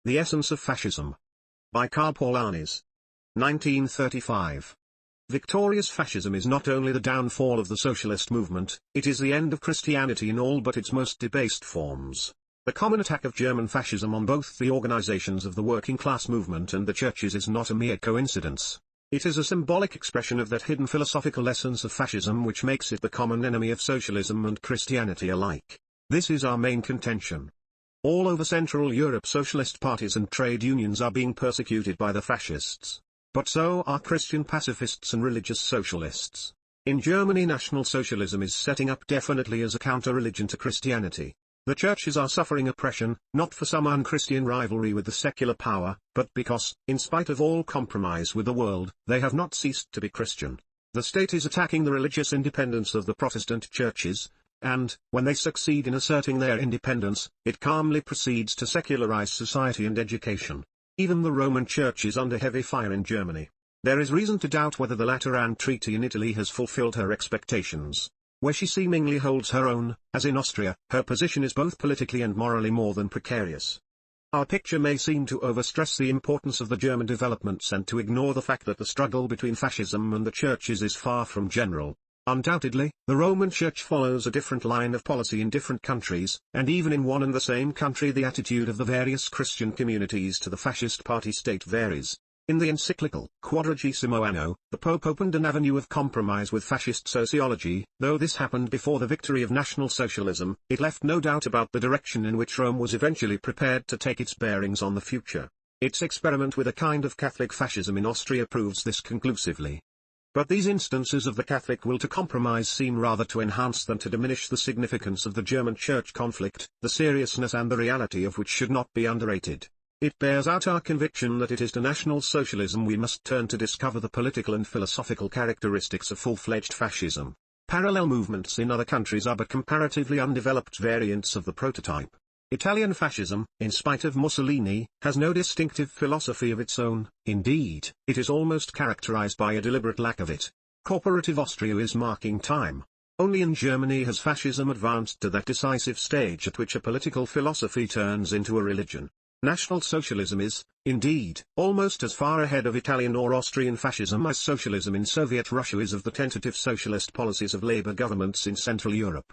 The Essence of Fascism. By Karl Polanyi. 1935. Victorious fascism is not only the downfall of the socialist movement, it is the end of Christianity in all but its most debased forms. The common attack of German fascism on both the organizations of the working class movement and the churches is not a mere coincidence. It is a symbolic expression of that hidden philosophical essence of fascism which makes it the common enemy of socialism and Christianity alike. This is our main contention. All over Central Europe socialist parties and trade unions are being persecuted by the fascists. But so are Christian pacifists and religious socialists. In Germany National Socialism is setting up definitely as a counter-religion to Christianity. The churches are suffering oppression, not for some unchristian rivalry with the secular power, but because, in spite of all compromise with the world, they have not ceased to be Christian. The state is attacking the religious independence of the Protestant churches, and, when they succeed in asserting their independence, it calmly proceeds to secularize society and education. Even the Roman Church is under heavy fire in Germany. There is reason to doubt whether the Lateran Treaty in Italy has fulfilled her expectations. Where she seemingly holds her own, as in Austria, her position is both politically and morally more than precarious. Our picture may seem to overstress the importance of the German developments and to ignore the fact that the struggle between fascism and the churches is far from general. Undoubtedly, the Roman Church follows a different line of policy in different countries, and even in one and the same country the attitude of the various Christian communities to the fascist party state varies. In the encyclical Quadragesimo Anno, the Pope opened an avenue of compromise with fascist sociology. Though this happened before the victory of National Socialism, it left no doubt about the direction in which Rome was eventually prepared to take its bearings on the future. Its experiment with a kind of Catholic fascism in Austria proves this conclusively. But these instances of the Catholic will to compromise seem rather to enhance than to diminish the significance of the German church conflict, the seriousness and the reality of which should not be underrated. It bears out our conviction that it is to National Socialism we must turn to discover the political and philosophical characteristics of full-fledged fascism. Parallel movements in other countries are but comparatively undeveloped variants of the prototype. Italian fascism, in spite of Mussolini, has no distinctive philosophy of its own. Indeed, it is almost characterized by a deliberate lack of it. Corporative Austria is marking time. Only in Germany has fascism advanced to that decisive stage at which a political philosophy turns into a religion. National Socialism is, indeed, almost as far ahead of Italian or Austrian fascism as socialism in Soviet Russia is of the tentative socialist policies of labor governments in Central Europe.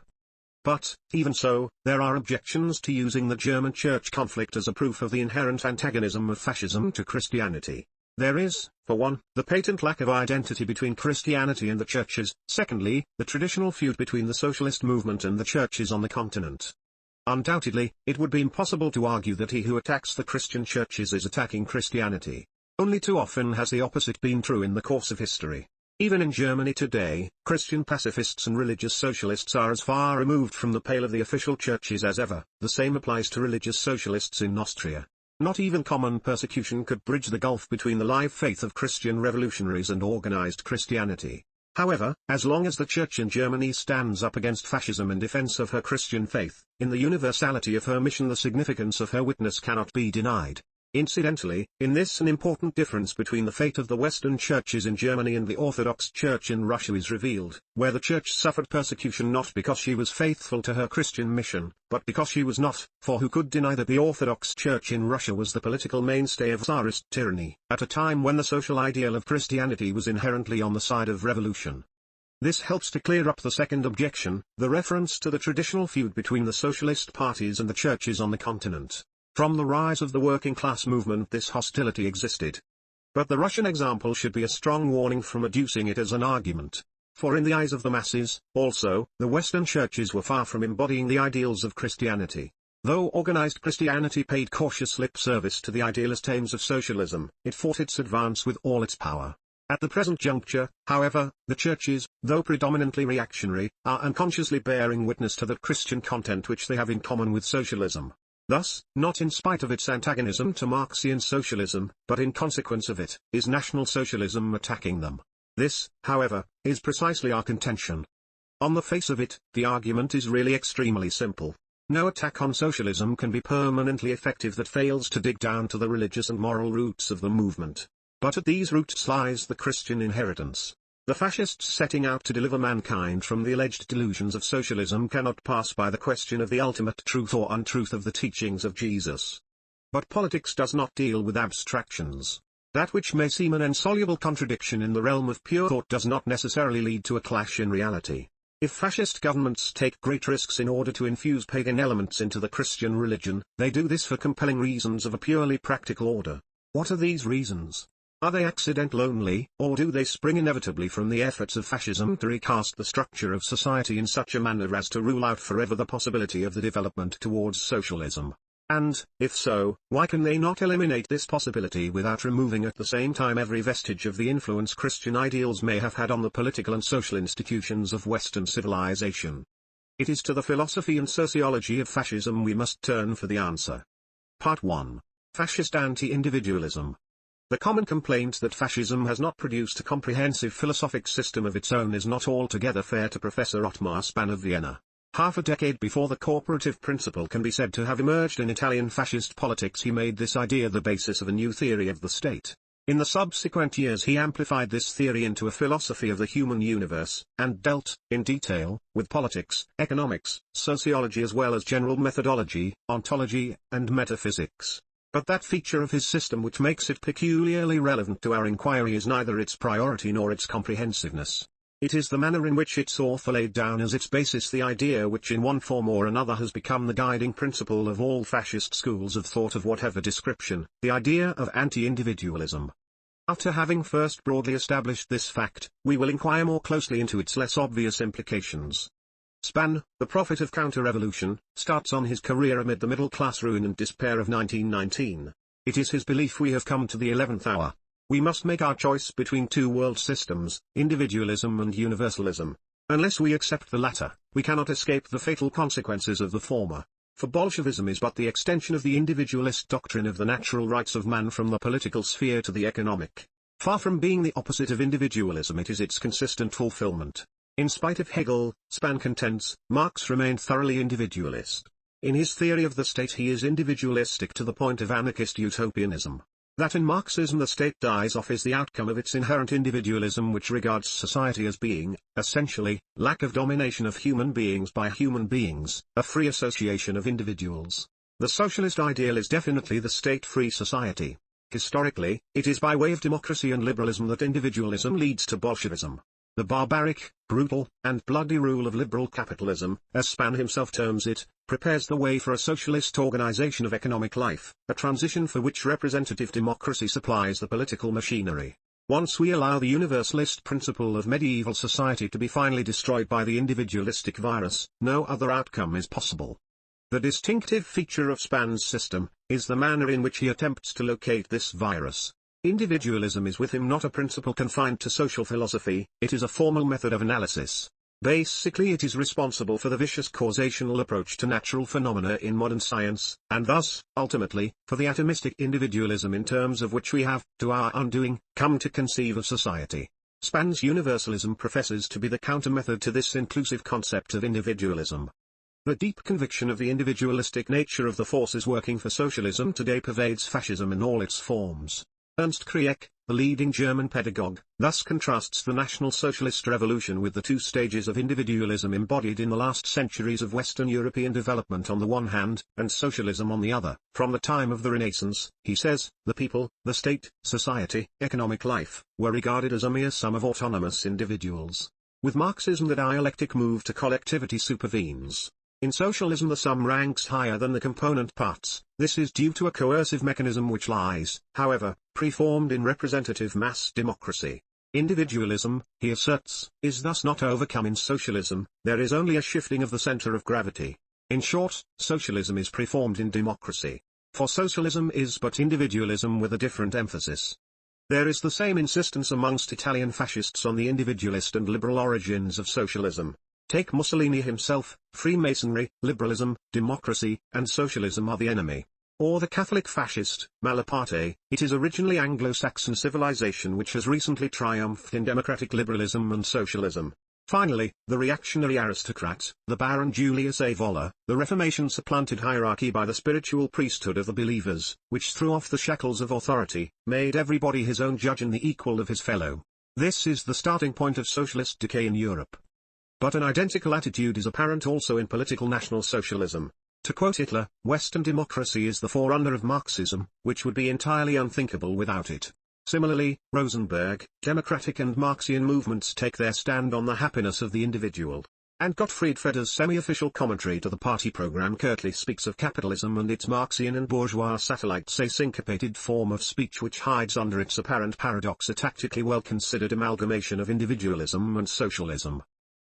But, even so, there are objections to using the German church conflict as a proof of the inherent antagonism of fascism to Christianity. There is, for one, the patent lack of identity between Christianity and the churches; secondly, the traditional feud between the socialist movement and the churches on the continent. Undoubtedly, it would be impossible to argue that he who attacks the Christian churches is attacking Christianity. Only too often has the opposite been true in the course of history. Even in Germany today, Christian pacifists and religious socialists are as far removed from the pale of the official churches as ever. The same applies to religious socialists in Austria. Not even common persecution could bridge the gulf between the live faith of Christian revolutionaries and organized Christianity. However, as long as the church in Germany stands up against fascism in defense of her Christian faith, in the universality of her mission the significance of her witness cannot be denied. Incidentally, in this an important difference between the fate of the Western churches in Germany and the Orthodox Church in Russia is revealed, where the Church suffered persecution not because she was faithful to her Christian mission, but because she was not, for who could deny that the Orthodox Church in Russia was the political mainstay of Tsarist tyranny, at a time when the social ideal of Christianity was inherently on the side of revolution. This helps to clear up the second objection, the reference to the traditional feud between the socialist parties and the churches on the continent. From the rise of the working class movement this hostility existed. But the Russian example should be a strong warning from adducing it as an argument. For in the eyes of the masses, also, the Western churches were far from embodying the ideals of Christianity. Though organized Christianity paid cautious lip service to the idealist aims of socialism, it fought its advance with all its power. At the present juncture, however, the churches, though predominantly reactionary, are unconsciously bearing witness to the Christian content which they have in common with socialism. Thus, not in spite of its antagonism to Marxian socialism, but in consequence of it, is National Socialism attacking them. This, however, is precisely our contention. On the face of it, the argument is really extremely simple. No attack on socialism can be permanently effective that fails to dig down to the religious and moral roots of the movement. But at these roots lies the Christian inheritance. The fascists setting out to deliver mankind from the alleged delusions of socialism cannot pass by the question of the ultimate truth or untruth of the teachings of Jesus. But politics does not deal with abstractions. That which may seem an insoluble contradiction in the realm of pure thought does not necessarily lead to a clash in reality. If fascist governments take great risks in order to infuse pagan elements into the Christian religion, they do this for compelling reasons of a purely practical order. What are these reasons? Are they accidental only, or do they spring inevitably from the efforts of fascism to recast the structure of society in such a manner as to rule out forever the possibility of the development towards socialism? And, if so, why can they not eliminate this possibility without removing at the same time every vestige of the influence Christian ideals may have had on the political and social institutions of Western civilization? It is to the philosophy and sociology of fascism we must turn for the answer. Part 1. Fascist Anti-Individualism. The common complaint that fascism has not produced a comprehensive philosophic system of its own is not altogether fair to Professor Ottmar Spann of Vienna. Half a decade before the corporative principle can be said to have emerged in Italian fascist politics, he made this idea the basis of a new theory of the state. In the subsequent years he amplified this theory into a philosophy of the human universe, and dealt, in detail, with politics, economics, sociology as well as general methodology, ontology, and metaphysics. But that feature of his system which makes it peculiarly relevant to our inquiry is neither its priority nor its comprehensiveness. It is the manner in which its author laid down as its basis the idea which in one form or another has become the guiding principle of all fascist schools of thought of whatever description, the idea of anti-individualism. After having first broadly established this fact, we will inquire more closely into its less obvious implications. Spann, the prophet of counter-revolution, starts on his career amid the middle-class ruin and despair of 1919. It is his belief we have come to the 11th hour. We must make our choice between two world systems, individualism and universalism. Unless we accept the latter, we cannot escape the fatal consequences of the former. For Bolshevism is but the extension of the individualist doctrine of the natural rights of man from the political sphere to the economic. Far from being the opposite of individualism, it is its consistent fulfillment. In spite of Hegel, Spann contends, Marx remained thoroughly individualist. In his theory of the state he is individualistic to the point of anarchist utopianism. That in Marxism the state dies off is the outcome of its inherent individualism, which regards society as being, essentially, lack of domination of human beings by human beings, a free association of individuals. The socialist ideal is definitely the state-free society. Historically, it is by way of democracy and liberalism that individualism leads to Bolshevism. The barbaric, brutal, and bloody rule of liberal capitalism, as Spann himself terms it, prepares the way for a socialist organization of economic life, a transition for which representative democracy supplies the political machinery. Once we allow the universalist principle of medieval society to be finally destroyed by the individualistic virus, no other outcome is possible. The distinctive feature of Spann's system is the manner in which he attempts to locate this virus. Individualism is with him not a principle confined to social philosophy, it is a formal method of analysis. Basically it is responsible for the vicious causational approach to natural phenomena in modern science, and thus, ultimately, for the atomistic individualism in terms of which we have, to our undoing, come to conceive of society. Spann's universalism professes to be the counter-method to this inclusive concept of individualism. The deep conviction of the individualistic nature of the forces working for socialism today pervades fascism in all its forms. Ernst Kriek, the leading German pedagogue, thus contrasts the National Socialist Revolution with the two stages of individualism embodied in the last centuries of Western European development on the one hand, and socialism on the other. From the time of the Renaissance, he says, the people, the state, society, economic life, were regarded as a mere sum of autonomous individuals. With Marxism the dialectic move to collectivity supervenes. In socialism the sum ranks higher than the component parts. This is due to a coercive mechanism which lies, however, preformed in representative mass democracy. Individualism, he asserts, is thus not overcome in socialism, there is only a shifting of the center of gravity. In short, socialism is preformed in democracy. For socialism is but individualism with a different emphasis. There is the same insistence amongst Italian fascists on the individualist and liberal origins of socialism. Take Mussolini himself, Freemasonry, liberalism, democracy, and socialism are the enemy. Or the Catholic fascist, Malaparte, it is originally Anglo-Saxon civilization which has recently triumphed in democratic liberalism and socialism. Finally, the reactionary aristocrat, the Baron Julius Evola, the Reformation supplanted hierarchy by the spiritual priesthood of the believers, which threw off the shackles of authority, made everybody his own judge and the equal of his fellow. This is the starting point of socialist decay in Europe. But an identical attitude is apparent also in political National Socialism. To quote Hitler, Western democracy is the forerunner of Marxism, which would be entirely unthinkable without it. Similarly, Rosenberg, democratic and Marxian movements take their stand on the happiness of the individual. And Gottfried Feder's semi-official commentary to the party program curtly speaks of capitalism and its Marxian and bourgeois satellites, a syncopated form of speech which hides under its apparent paradox a tactically well-considered amalgamation of individualism and socialism.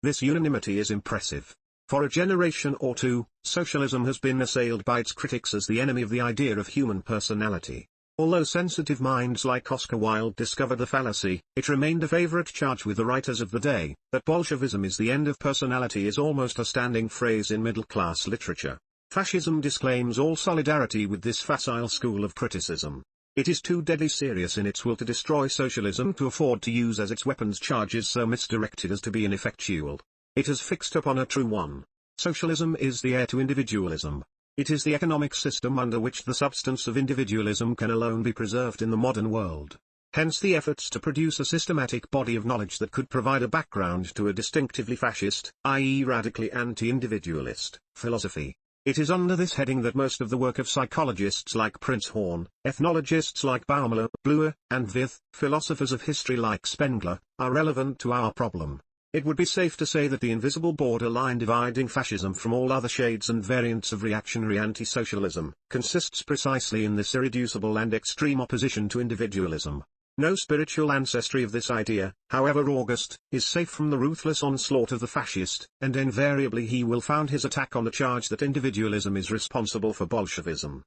This unanimity is impressive. For a generation or two, socialism has been assailed by its critics as the enemy of the idea of human personality. Although sensitive minds like Oscar Wilde discovered the fallacy, it remained a favorite charge with the writers of the day. That Bolshevism is the end of personality is almost a standing phrase in middle-class literature. Fascism disclaims all solidarity with this facile school of criticism. It is too deadly serious in its will to destroy socialism to afford to use as its weapons charges so misdirected as to be ineffectual. It has fixed upon a true one. Socialism is the heir to individualism. It is the economic system under which the substance of individualism can alone be preserved in the modern world. Hence the efforts to produce a systematic body of knowledge that could provide a background to a distinctively fascist, i.e. radically anti-individualist, philosophy. It is under this heading that most of the work of psychologists like Prinzhorn, ethnologists like Baumler, Bluer, and Wirth, philosophers of history like Spengler, are relevant to our problem. It would be safe to say that the invisible borderline dividing fascism from all other shades and variants of reactionary anti-socialism, consists precisely in this irreducible and extreme opposition to individualism. No spiritual ancestry of this idea, however august, is safe from the ruthless onslaught of the fascist, and invariably he will found his attack on the charge that individualism is responsible for Bolshevism.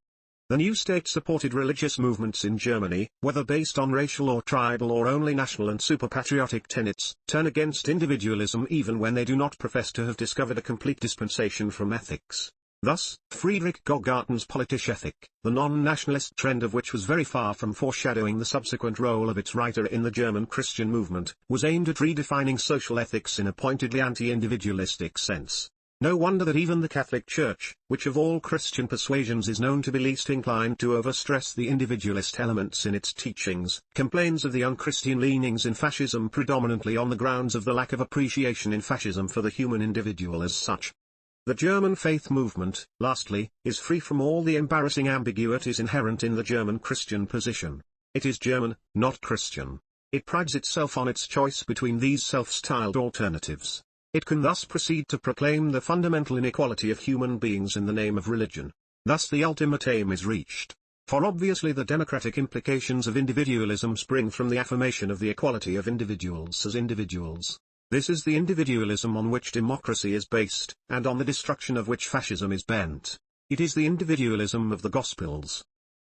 The new state-supported religious movements in Germany, whether based on racial or tribal or only national and super-patriotic tenets, turn against individualism even when they do not profess to have discovered a complete dispensation from ethics. Thus, Friedrich Gogarten's Politisch-Ethik, the non-nationalist trend of which was very far from foreshadowing the subsequent role of its writer in the German Christian movement, was aimed at redefining social ethics in a pointedly anti-individualistic sense. No wonder that even the Catholic Church, which of all Christian persuasions is known to be least inclined to overstress the individualist elements in its teachings, complains of the unchristian leanings in fascism predominantly on the grounds of the lack of appreciation in fascism for the human individual as such. The German faith movement, lastly, is free from all the embarrassing ambiguities inherent in the German Christian position. It is German, not Christian. It prides itself on its choice between these self-styled alternatives. It can thus proceed to proclaim the fundamental inequality of human beings in the name of religion. Thus the ultimate aim is reached. For obviously the democratic implications of individualism spring from the affirmation of the equality of individuals as individuals. This is the individualism on which democracy is based, and on the destruction of which fascism is bent. It is the individualism of the Gospels.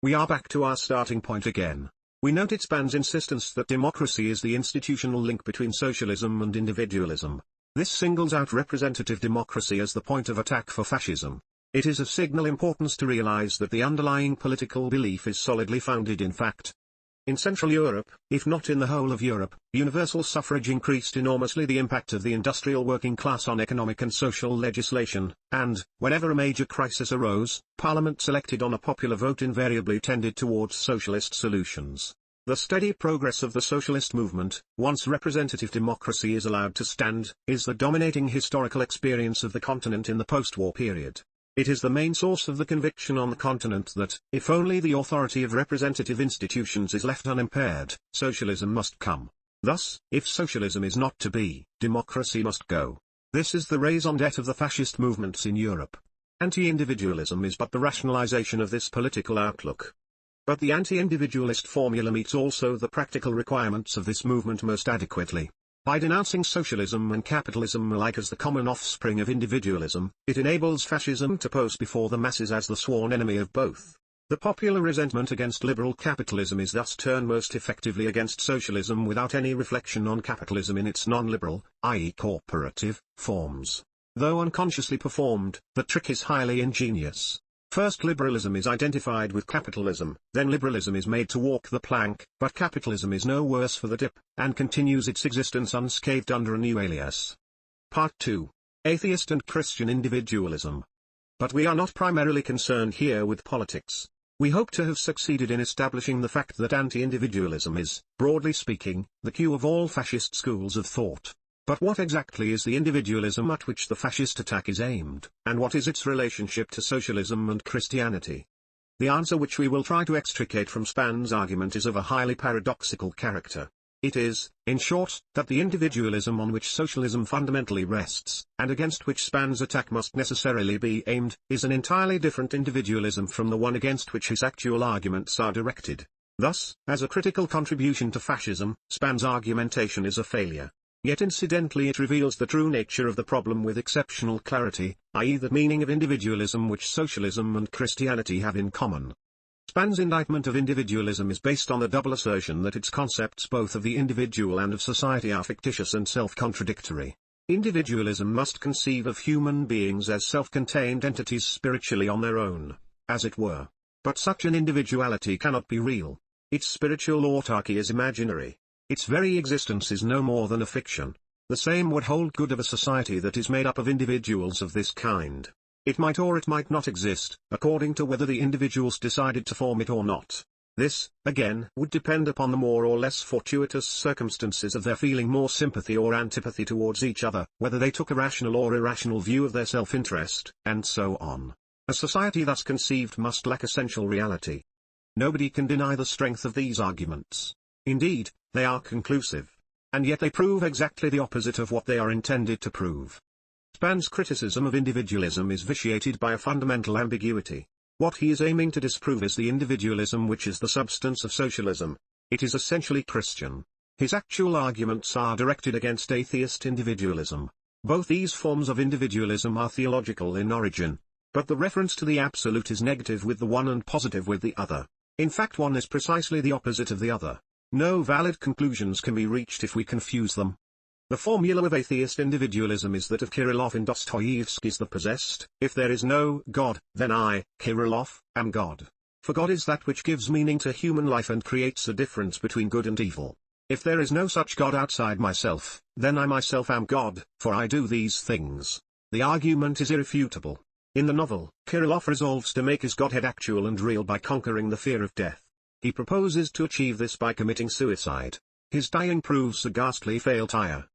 We are back to our starting point again. We note its band's insistence that democracy is the institutional link between socialism and individualism. This singles out representative democracy as the point of attack for fascism. It is of signal importance to realize that the underlying political belief is solidly founded in fact. In Central Europe, if not in the whole of Europe, universal suffrage increased enormously the impact of the industrial working class on economic and social legislation, and, whenever a major crisis arose, parliaments elected on a popular vote invariably tended towards socialist solutions. The steady progress of the socialist movement, once representative democracy is allowed to stand, is the dominating historical experience of the continent in the post-war period. It is the main source of the conviction on the continent that, if only the authority of representative institutions is left unimpaired, socialism must come. Thus, if socialism is not to be, democracy must go. This is the raison d'etre of the fascist movements in Europe. Anti-individualism is but the rationalization of this political outlook. But the anti-individualist formula meets also the practical requirements of this movement most adequately. By denouncing socialism and capitalism alike as the common offspring of individualism, it enables fascism to pose before the masses as the sworn enemy of both. The popular resentment against liberal capitalism is thus turned most effectively against socialism without any reflection on capitalism in its non-liberal, i.e. corporative, forms. Though unconsciously performed, the trick is highly ingenious. First liberalism is identified with capitalism, then liberalism is made to walk the plank, but capitalism is no worse for the dip, and continues its existence unscathed under a new alias. Part 2. Atheist and Christian Individualism. But we are not primarily concerned here with politics. We hope to have succeeded in establishing the fact that anti-individualism is, broadly speaking, the cue of all fascist schools of thought. But what exactly is the individualism at which the fascist attack is aimed, and what is its relationship to socialism and Christianity? The answer which we will try to extricate from Spann's argument is of a highly paradoxical character. It is, in short, that the individualism on which socialism fundamentally rests, and against which Spann's attack must necessarily be aimed, is an entirely different individualism from the one against which his actual arguments are directed. Thus, as a critical contribution to fascism, Spann's argumentation is a failure. Yet incidentally it reveals the true nature of the problem with exceptional clarity, i.e. the meaning of individualism which socialism and Christianity have in common. Spann's indictment of individualism is based on the double assertion that its concepts both of the individual and of society are fictitious and self-contradictory. Individualism must conceive of human beings as self-contained entities spiritually on their own, as it were. But such an individuality cannot be real. Its spiritual autarky is imaginary. Its very existence is no more than a fiction. The same would hold good of a society that is made up of individuals of this kind. It might or it might not exist, according to whether the individuals decided to form it or not. This, again, would depend upon the more or less fortuitous circumstances of their feeling more sympathy or antipathy towards each other, whether they took a rational or irrational view of their self-interest, and so on. A society thus conceived must lack essential reality. Nobody can deny the strength of these arguments. Indeed, they are conclusive. And yet they prove exactly the opposite of what they are intended to prove. Spann's criticism of individualism is vitiated by a fundamental ambiguity. What he is aiming to disprove is the individualism which is the substance of socialism. It is essentially Christian. His actual arguments are directed against atheist individualism. Both these forms of individualism are theological in origin. But the reference to the absolute is negative with the one and positive with the other. In fact, one is precisely the opposite of the other. No valid conclusions can be reached if we confuse them. The formula of atheist individualism is that of Kirillov in Dostoevsky's The Possessed: if there is no God, then I, Kirillov, am God. For God is that which gives meaning to human life and creates a difference between good and evil. If there is no such God outside myself, then I myself am God, for I do these things. The argument is irrefutable. In the novel, Kirillov resolves to make his godhead actual and real by conquering the fear of death. He proposes to achieve this by committing suicide. His dying proves a ghastly failure.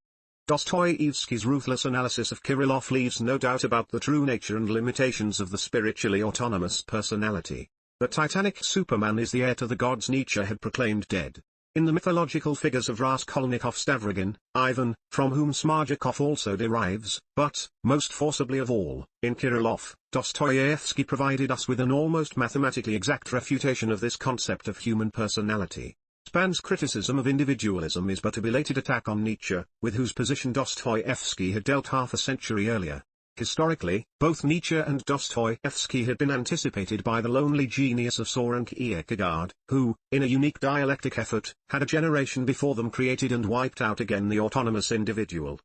Dostoevsky's ruthless analysis of Kirillov leaves no doubt about the true nature and limitations of the spiritually autonomous personality. The Titanic Superman is the heir to the gods Nietzsche had proclaimed dead. In the mythological figures of Raskolnikov Stavrogin, Ivan, from whom Smarjakov also derives, but, most forcibly of all, in Kirillov, Dostoevsky provided us with an almost mathematically exact refutation of this concept of human personality. Spann's criticism of individualism is but a belated attack on Nietzsche, with whose position Dostoevsky had dealt half a century earlier. Historically, both Nietzsche and Dostoevsky had been anticipated by the lonely genius of Soren Kierkegaard, who, in a unique dialectic effort, had a generation before them created and wiped out again the autonomous individual.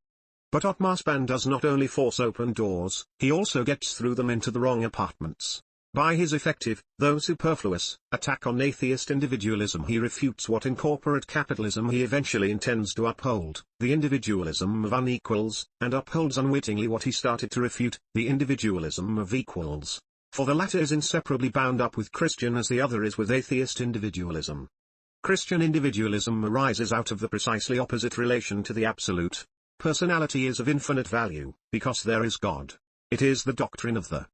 But Ottmar Spann does not only force open doors, he also gets through them into the wrong apartments. By his effective, though superfluous, attack on atheist individualism he refutes what in corporate capitalism he eventually intends to uphold, the individualism of unequals, and upholds unwittingly what he started to refute, the individualism of equals. For the latter is inseparably bound up with Christian as the other is with atheist individualism. Christian individualism arises out of the precisely opposite relation to the absolute. Personality is of infinite value, because there is God. It is the doctrine of the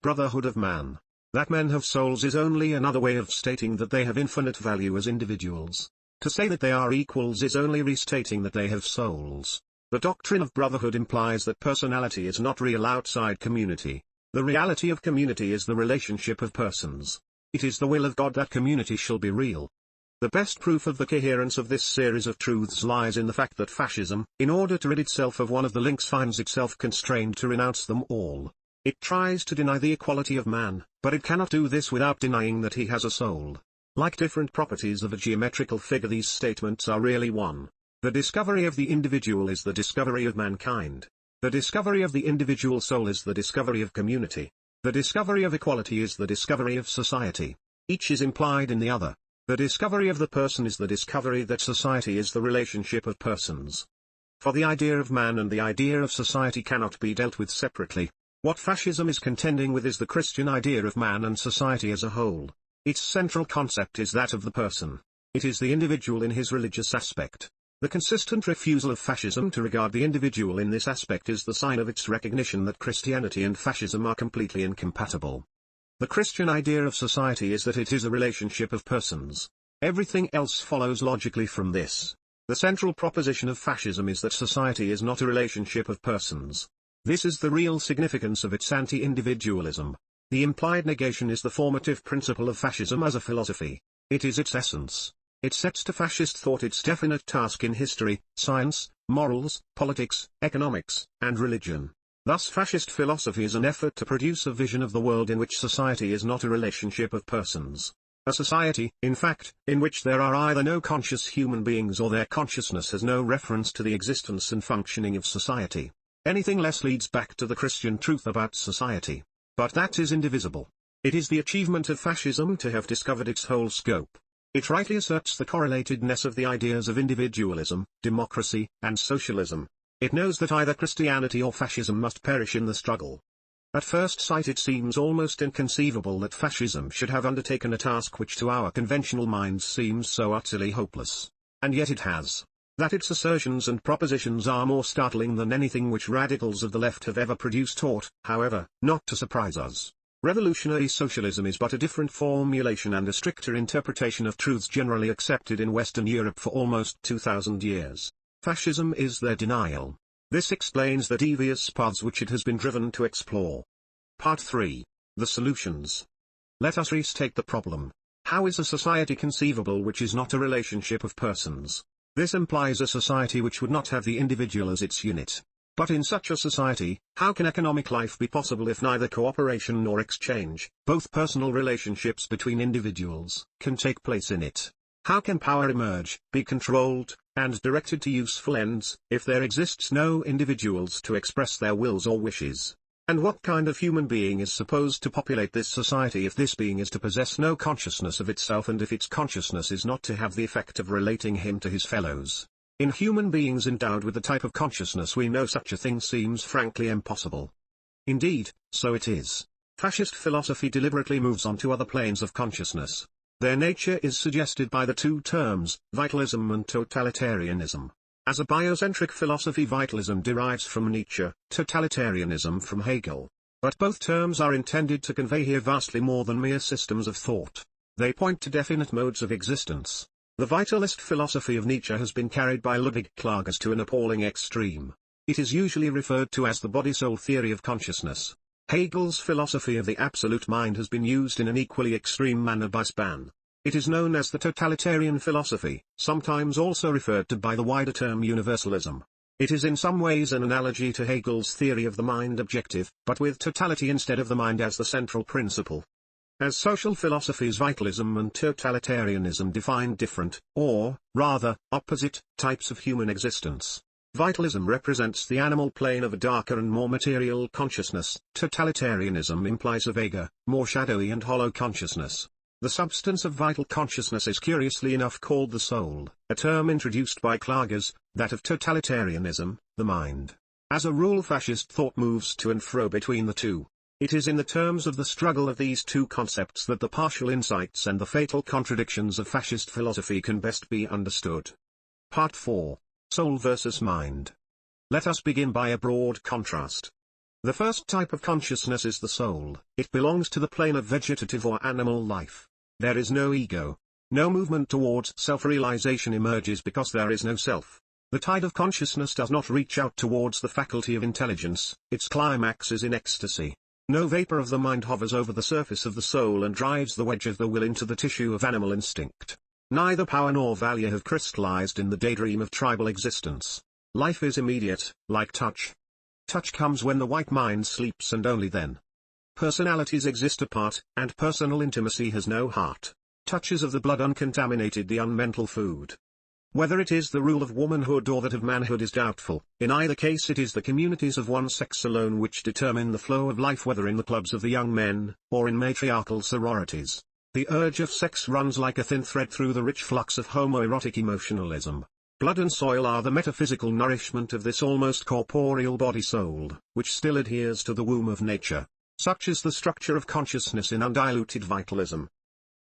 brotherhood of man. That men have souls is only another way of stating that they have infinite value as individuals. To say that they are equals is only restating that they have souls. The doctrine of brotherhood implies that personality is not real outside community. The reality of community is the relationship of persons. It is the will of God that community shall be real. The best proof of the coherence of this series of truths lies in the fact that fascism, in order to rid itself of one of the links, finds itself constrained to renounce them all. It tries to deny the equality of man, but it cannot do this without denying that he has a soul. Like different properties of a geometrical figure, these statements are really one. The discovery of the individual is the discovery of mankind. The discovery of the individual soul is the discovery of community. The discovery of equality is the discovery of society. Each is implied in the other. The discovery of the person is the discovery that society is the relationship of persons. For the idea of man and the idea of society cannot be dealt with separately. What fascism is contending with is the Christian idea of man and society as a whole. Its central concept is that of the person. It is the individual in his religious aspect. The consistent refusal of fascism to regard the individual in this aspect is the sign of its recognition that Christianity and fascism are completely incompatible. The Christian idea of society is that it is a relationship of persons. Everything else follows logically from this. The central proposition of fascism is that society is not a relationship of persons. This is the real significance of its anti-individualism. The implied negation is the formative principle of fascism as a philosophy. It is its essence. It sets to fascist thought its definite task in history, science, morals, politics, economics, and religion. Thus fascist philosophy is an effort to produce a vision of the world in which society is not a relationship of persons. A society, in fact, in which there are either no conscious human beings or their consciousness has no reference to the existence and functioning of society. Anything less leads back to the Christian truth about society. But that is indivisible. It is the achievement of fascism to have discovered its whole scope. It rightly asserts the correlatedness of the ideas of individualism, democracy, and socialism. It knows that either Christianity or fascism must perish in the struggle. At first sight it seems almost inconceivable that fascism should have undertaken a task which to our conventional minds seems so utterly hopeless. And yet it has. That its assertions and propositions are more startling than anything which radicals of the left have ever produced ought, however, not to surprise us. Revolutionary socialism is but a different formulation and a stricter interpretation of truths generally accepted in Western Europe for almost 2000 years. Fascism is their denial. This explains the devious paths which it has been driven to explore. Part 3. The Solutions. Let us restate the problem. How is a society conceivable which is not a relationship of persons? This implies a society which would not have the individual as its unit. But in such a society, how can economic life be possible if neither cooperation nor exchange, both personal relationships between individuals, can take place in it? How can power emerge, be controlled, and directed to useful ends, if there exists no individuals to express their wills or wishes? And what kind of human being is supposed to populate this society if this being is to possess no consciousness of itself and if its consciousness is not to have the effect of relating him to his fellows? In human beings endowed with the type of consciousness we know such a thing seems frankly impossible. Indeed, so it is. Fascist philosophy deliberately moves on to other planes of consciousness. Their nature is suggested by the two terms, vitalism and totalitarianism. As a biocentric philosophy, vitalism derives from Nietzsche, totalitarianism from Hegel. But both terms are intended to convey here vastly more than mere systems of thought. They point to definite modes of existence. The vitalist philosophy of Nietzsche has been carried by Ludwig Klages to an appalling extreme. It is usually referred to as the body-soul theory of consciousness. Hegel's philosophy of the absolute mind has been used in an equally extreme manner by Spahn. It is known as the totalitarian philosophy, sometimes also referred to by the wider term universalism. It is in some ways an analogy to Hegel's theory of the mind objective, but with totality instead of the mind as the central principle. As social philosophies, vitalism and totalitarianism define different, or, rather, opposite, types of human existence. Vitalism represents the animal plane of a darker and more material consciousness. Totalitarianism implies a vaguer, more shadowy and hollow consciousness. The substance of vital consciousness is curiously enough called the soul, a term introduced by Klages, that of totalitarianism, the mind. As a rule, fascist thought moves to and fro between the two. It is in the terms of the struggle of these two concepts that the partial insights and the fatal contradictions of fascist philosophy can best be understood. Part 4. Soul versus mind. Let us begin by a broad contrast. The first type of consciousness is the soul. It belongs to the plane of vegetative or animal life. There is no ego. No movement towards self-realization emerges because there is no self. The tide of consciousness does not reach out towards the faculty of intelligence, its climax is in ecstasy. No vapor of the mind hovers over the surface of the soul and drives the wedge of the will into the tissue of animal instinct. Neither power nor value have crystallized in the daydream of tribal existence. Life is immediate, like touch. Touch comes when the white mind sleeps and only then. Personalities exist apart, and personal intimacy has no heart. Touches of the blood uncontaminated the unmental food. Whether it is the rule of womanhood or that of manhood is doubtful. In either case it is the communities of one sex alone which determine the flow of life, whether in the clubs of the young men, or in matriarchal sororities. The urge of sex runs like a thin thread through the rich flux of homoerotic emotionalism. Blood and soil are the metaphysical nourishment of this almost corporeal body-soul, which still adheres to the womb of nature. Such is the structure of consciousness in undiluted vitalism.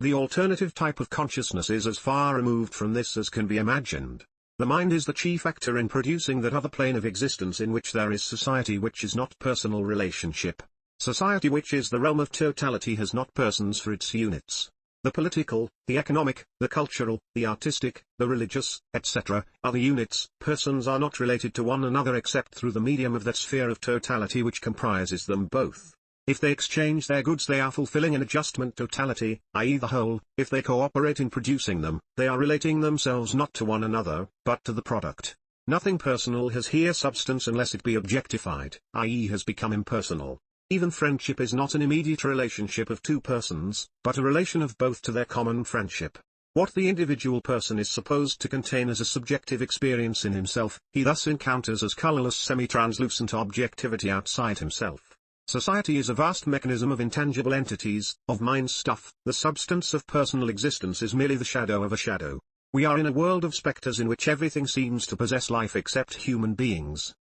The alternative type of consciousness is as far removed from this as can be imagined. The mind is the chief actor in producing that other plane of existence in which there is society, which is not personal relationship. Society, which is the realm of totality, has not persons for its units. The political, the economic, the cultural, the artistic, the religious, etc., are the units. Persons are not related to one another except through the medium of that sphere of totality which comprises them both. If they exchange their goods, they are fulfilling an adjustment totality, i.e. the whole. If they cooperate in producing them, they are relating themselves not to one another, but to the product. Nothing personal has here substance unless it be objectified, i.e. has become impersonal. Even friendship is not an immediate relationship of two persons, but a relation of both to their common friendship. What the individual person is supposed to contain as a subjective experience in himself, he thus encounters as colorless semi-translucent objectivity outside himself. Society is a vast mechanism of intangible entities, of mind stuff. The substance of personal existence is merely the shadow of a shadow. We are in a world of spectres in which everything seems to possess life except human beings.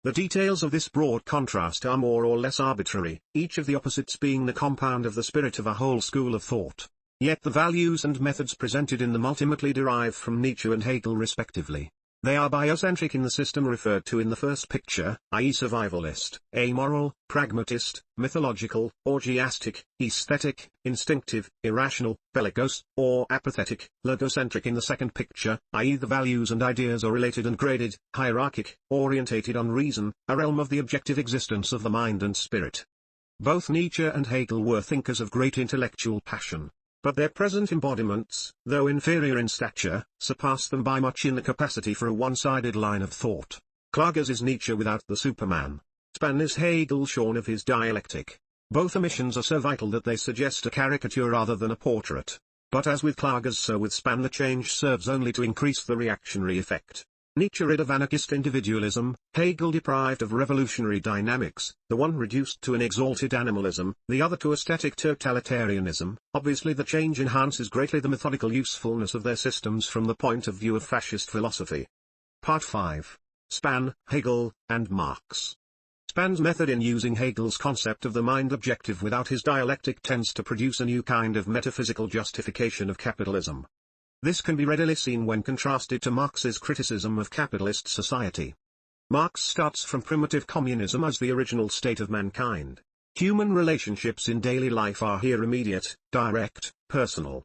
The details of this broad contrast are more or less arbitrary, each of the opposites being the compound of the spirit of a whole school of thought. Yet the values and methods presented in them ultimately derive from Nietzsche and Hegel respectively. They are biocentric in the system referred to in the first picture, i.e. survivalist, amoral, pragmatist, mythological, orgiastic, aesthetic, instinctive, irrational, bellicose, or apathetic, logocentric in the second picture, i.e. the values and ideas are related and graded, hierarchic, orientated on reason, a realm of the objective existence of the mind and spirit. Both Nietzsche and Hegel were thinkers of great intellectual passion. But their present embodiments, though inferior in stature, surpass them by much in the capacity for a one-sided line of thought. Klages is Nietzsche without the Superman. Span is Hegel shorn of his dialectic. Both omissions are so vital that they suggest a caricature rather than a portrait. But as with Klages, so with Span, the change serves only to increase the reactionary effect. Nietzsche rid of anarchist individualism, Hegel deprived of revolutionary dynamics, the one reduced to an exalted animalism, the other to a static totalitarianism. Obviously the change enhances greatly the methodical usefulness of their systems from the point of view of fascist philosophy. Part 5. Span, Hegel, and Marx. Span's method in using Hegel's concept of the mind objective without his dialectic tends to produce a new kind of metaphysical justification of capitalism. This can be readily seen when contrasted to Marx's criticism of capitalist society. Marx starts from primitive communism as the original state of mankind. Human relationships in daily life are here immediate, direct, personal.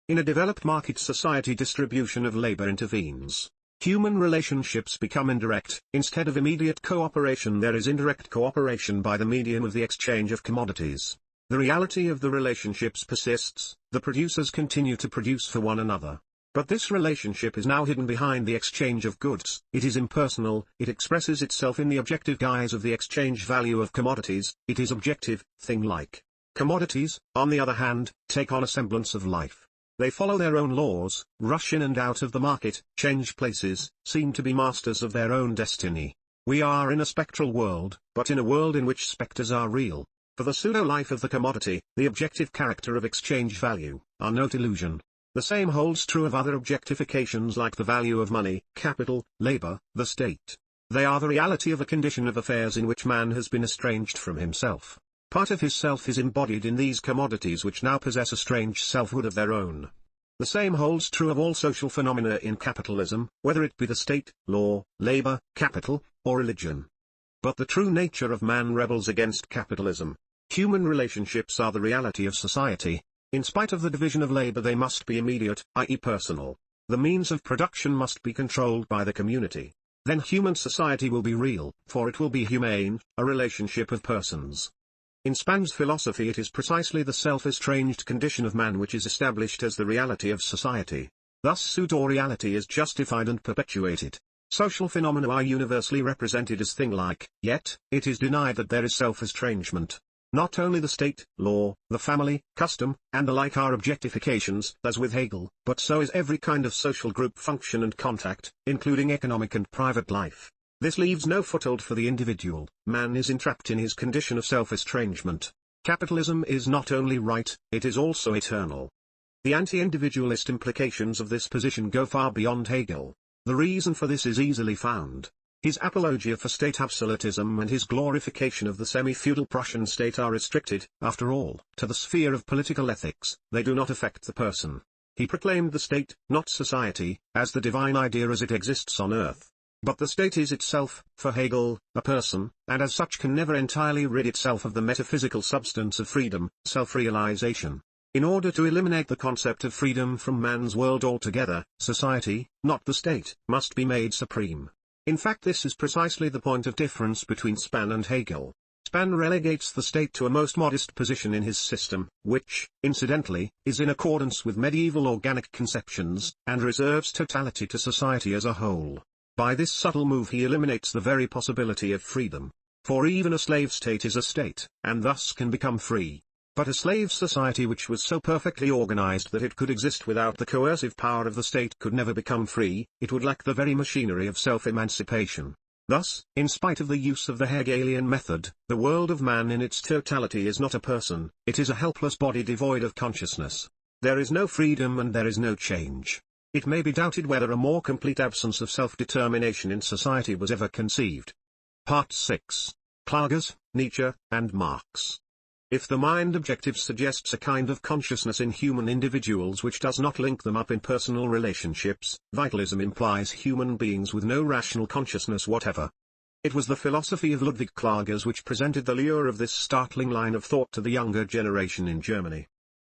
In a developed market society, distribution of labor intervenes. Human relationships become indirect. Instead of immediate cooperation, there is indirect cooperation by the medium of the exchange of commodities. The reality of the relationships persists, the producers continue to produce for one another. But this relationship is now hidden behind the exchange of goods. It is impersonal, it expresses itself in the objective guise of the exchange value of commodities, it is objective, thing-like. Commodities, on the other hand, take on a semblance of life. They follow their own laws, rush in and out of the market, change places, seem to be masters of their own destiny. We are in a spectral world, but in a world in which spectres are real. For the pseudo-life of the commodity, the objective character of exchange value, are no delusion. The same holds true of other objectifications like the value of money, capital, labor, the state. They are the reality of a condition of affairs in which man has been estranged from himself. Part of his self is embodied in these commodities which now possess a strange selfhood of their own. The same holds true of all social phenomena in capitalism, whether it be the state, law, labor, capital, or religion. But the true nature of man rebels against capitalism. Human relationships are the reality of society. In spite of the division of labor, they must be immediate, i.e. personal. The means of production must be controlled by the community. Then human society will be real, for it will be humane, a relationship of persons. In Span's philosophy, it is precisely the self-estranged condition of man which is established as the reality of society. Thus pseudo-reality is justified and perpetuated. Social phenomena are universally represented as thing-like, yet, it is denied that there is self-estrangement. Not only the state, law, the family, custom, and the like are objectifications, as with Hegel, but so is every kind of social group function and contact, including economic and private life. This leaves no foothold for the individual. Man is entrapped in his condition of self-estrangement. Capitalism is not only right, it is also eternal. The anti-individualist implications of this position go far beyond Hegel. The reason for this is easily found. His apologia for state absolutism and his glorification of the semi-feudal Prussian state are restricted, after all, to the sphere of political ethics. They do not affect the person. He proclaimed the state, not society, as the divine idea as it exists on earth. But the state is itself, for Hegel, a person, and as such can never entirely rid itself of the metaphysical substance of freedom, self-realization. In order to eliminate the concept of freedom from man's world altogether, society, not the state, must be made supreme. In fact, this is precisely the point of difference between Span and Hegel. Span relegates the state to a most modest position in his system, which, incidentally, is in accordance with medieval organic conceptions, and reserves totality to society as a whole. By this subtle move he eliminates the very possibility of freedom. For even a slave state is a state, and thus can become free. But a slave society which was so perfectly organized that it could exist without the coercive power of the state could never become free, it would lack the very machinery of self-emancipation. Thus, in spite of the use of the Hegelian method, the world of man in its totality is not a person, it is a helpless body devoid of consciousness. There is no freedom and there is no change. It may be doubted whether a more complete absence of self-determination in society was ever conceived. Part 6. Klages, Nietzsche, and Marx. If the mind objective suggests a kind of consciousness in human individuals which does not link them up in personal relationships, vitalism implies human beings with no rational consciousness whatever. It was the philosophy of Ludwig Klages which presented the lure of this startling line of thought to the younger generation in Germany.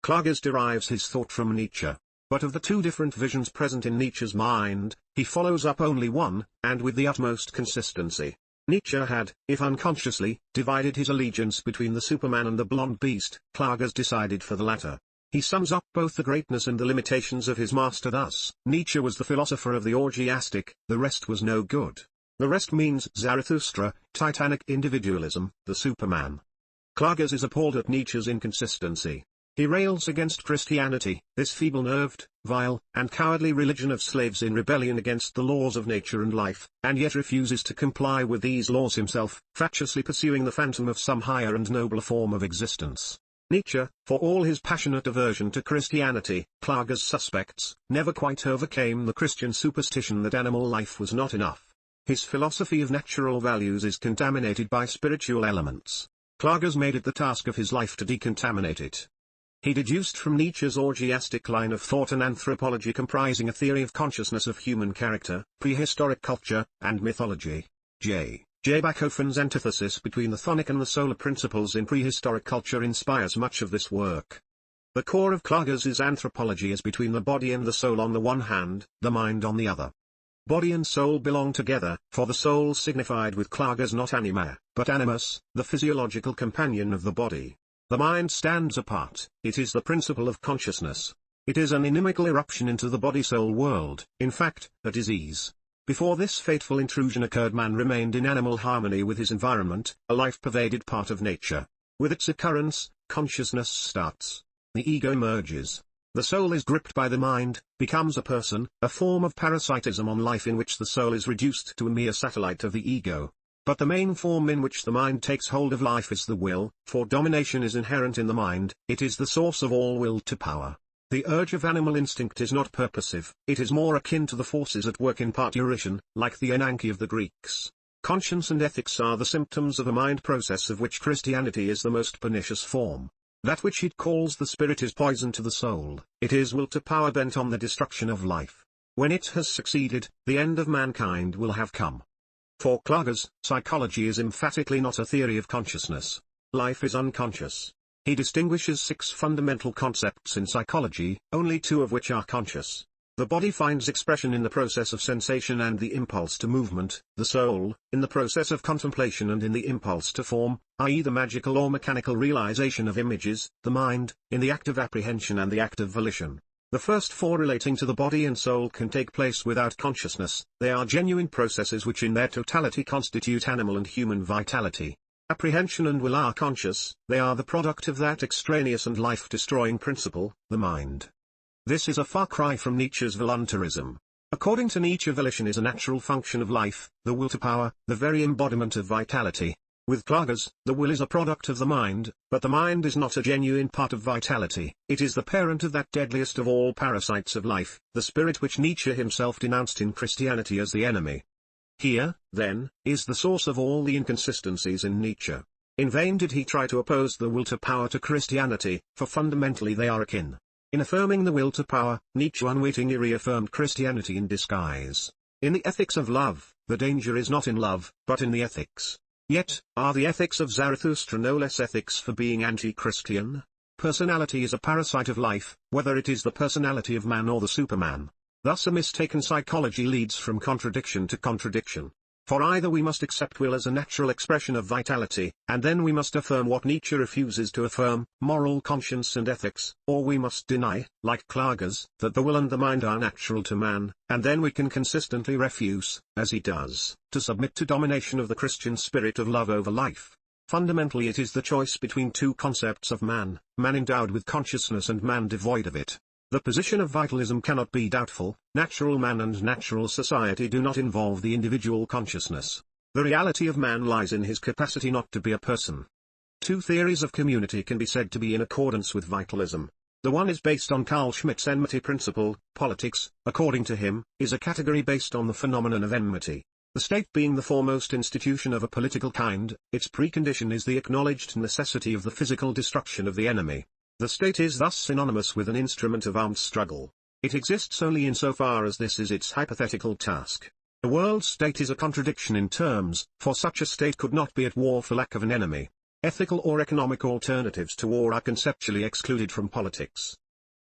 Klages derives his thought from Nietzsche. But of the two different visions present in Nietzsche's mind, he follows up only one, and with the utmost consistency. Nietzsche had, if unconsciously, divided his allegiance between the Superman and the blonde beast. Klages decided for the latter. He sums up both the greatness and the limitations of his master thus: Nietzsche was the philosopher of the orgiastic, the rest was no good. The rest means Zarathustra, titanic individualism, the Superman. Klages is appalled at Nietzsche's inconsistency. He rails against Christianity, this feeble-nerved, vile, and cowardly religion of slaves in rebellion against the laws of nature and life, and yet refuses to comply with these laws himself, fatuously pursuing the phantom of some higher and nobler form of existence. Nietzsche, for all his passionate aversion to Christianity, Klages suspects, never quite overcame the Christian superstition that animal life was not enough. His philosophy of natural values is contaminated by spiritual elements. Klages made it the task of his life to decontaminate it. He deduced from Nietzsche's orgiastic line of thought an anthropology comprising a theory of consciousness of human character, prehistoric culture, and mythology. J. Bachofen's antithesis between the chthonic and the solar principles in prehistoric culture inspires much of this work. The core of Klages' anthropology is between the body and the soul on the one hand, the mind on the other. Body and soul belong together, for the soul signified with Klages not anima, but animus, the physiological companion of the body. The mind stands apart, it is the principle of consciousness. It is an inimical eruption into the body-soul world, in fact, a disease. Before this fateful intrusion occurred, man remained in animal harmony with his environment, a life-pervaded part of nature. With its occurrence, consciousness starts. The ego emerges. The soul is gripped by the mind, becomes a person, a form of parasitism on life in which the soul is reduced to a mere satellite of the ego. But the main form in which the mind takes hold of life is the will, for domination is inherent in the mind, it is the source of all will to power. The urge of animal instinct is not purposive, it is more akin to the forces at work in parturition, like the enanche of the Greeks. Conscience and ethics are the symptoms of a mind process of which Christianity is the most pernicious form. That which it calls the spirit is poison to the soul, it is will to power bent on the destruction of life. When it has succeeded, the end of mankind will have come. For Klages, psychology is emphatically not a theory of consciousness. Life is unconscious. He distinguishes 6 fundamental concepts in psychology, only 2 of which are conscious. The body finds expression in the process of sensation and the impulse to movement, the soul, in the process of contemplation and in the impulse to form, i.e. the magical or mechanical realization of images, the mind, in the act of apprehension and the act of volition. The first 4 relating to the body and soul can take place without consciousness, they are genuine processes which in their totality constitute animal and human vitality. Apprehension and will are conscious, they are the product of that extraneous and life-destroying principle, the mind. This is a far cry from Nietzsche's voluntarism. According to Nietzsche, volition is a natural function of life, the will to power, the very embodiment of vitality. With Klages, the will is a product of the mind, but the mind is not a genuine part of vitality, it is the parent of that deadliest of all parasites of life, the spirit which Nietzsche himself denounced in Christianity as the enemy. Here, then, is the source of all the inconsistencies in Nietzsche. In vain did he try to oppose the will to power to Christianity, for fundamentally they are akin. In affirming the will to power, Nietzsche unwittingly reaffirmed Christianity in disguise. In the ethics of love, the danger is not in love, but in the ethics. Yet, are the ethics of Zarathustra no less ethics for being anti-Christian? Personality is a parasite of life, whether it is the personality of man or the Superman. Thus a mistaken psychology leads from contradiction to contradiction. For either we must accept will as a natural expression of vitality, and then we must affirm what Nietzsche refuses to affirm, moral conscience and ethics, or we must deny, like Klages, that the will and the mind are natural to man, and then we can consistently refuse, as he does, to submit to domination of the Christian spirit of love over life. Fundamentally it is the choice between two concepts of man, man endowed with consciousness and man devoid of it. The position of vitalism cannot be doubtful. Natural man and natural society do not involve the individual consciousness. The reality of man lies in his capacity not to be a person. Two theories of community can be said to be in accordance with vitalism. The one is based on Carl Schmitt's enmity principle. Politics, according to him, is a category based on the phenomenon of enmity. The state being the foremost institution of a political kind, its precondition is the acknowledged necessity of the physical destruction of the enemy. The state is thus synonymous with an instrument of armed struggle. It exists only insofar as this is its hypothetical task. The world state is a contradiction in terms, for such a state could not be at war for lack of an enemy. Ethical or economic alternatives to war are conceptually excluded from politics.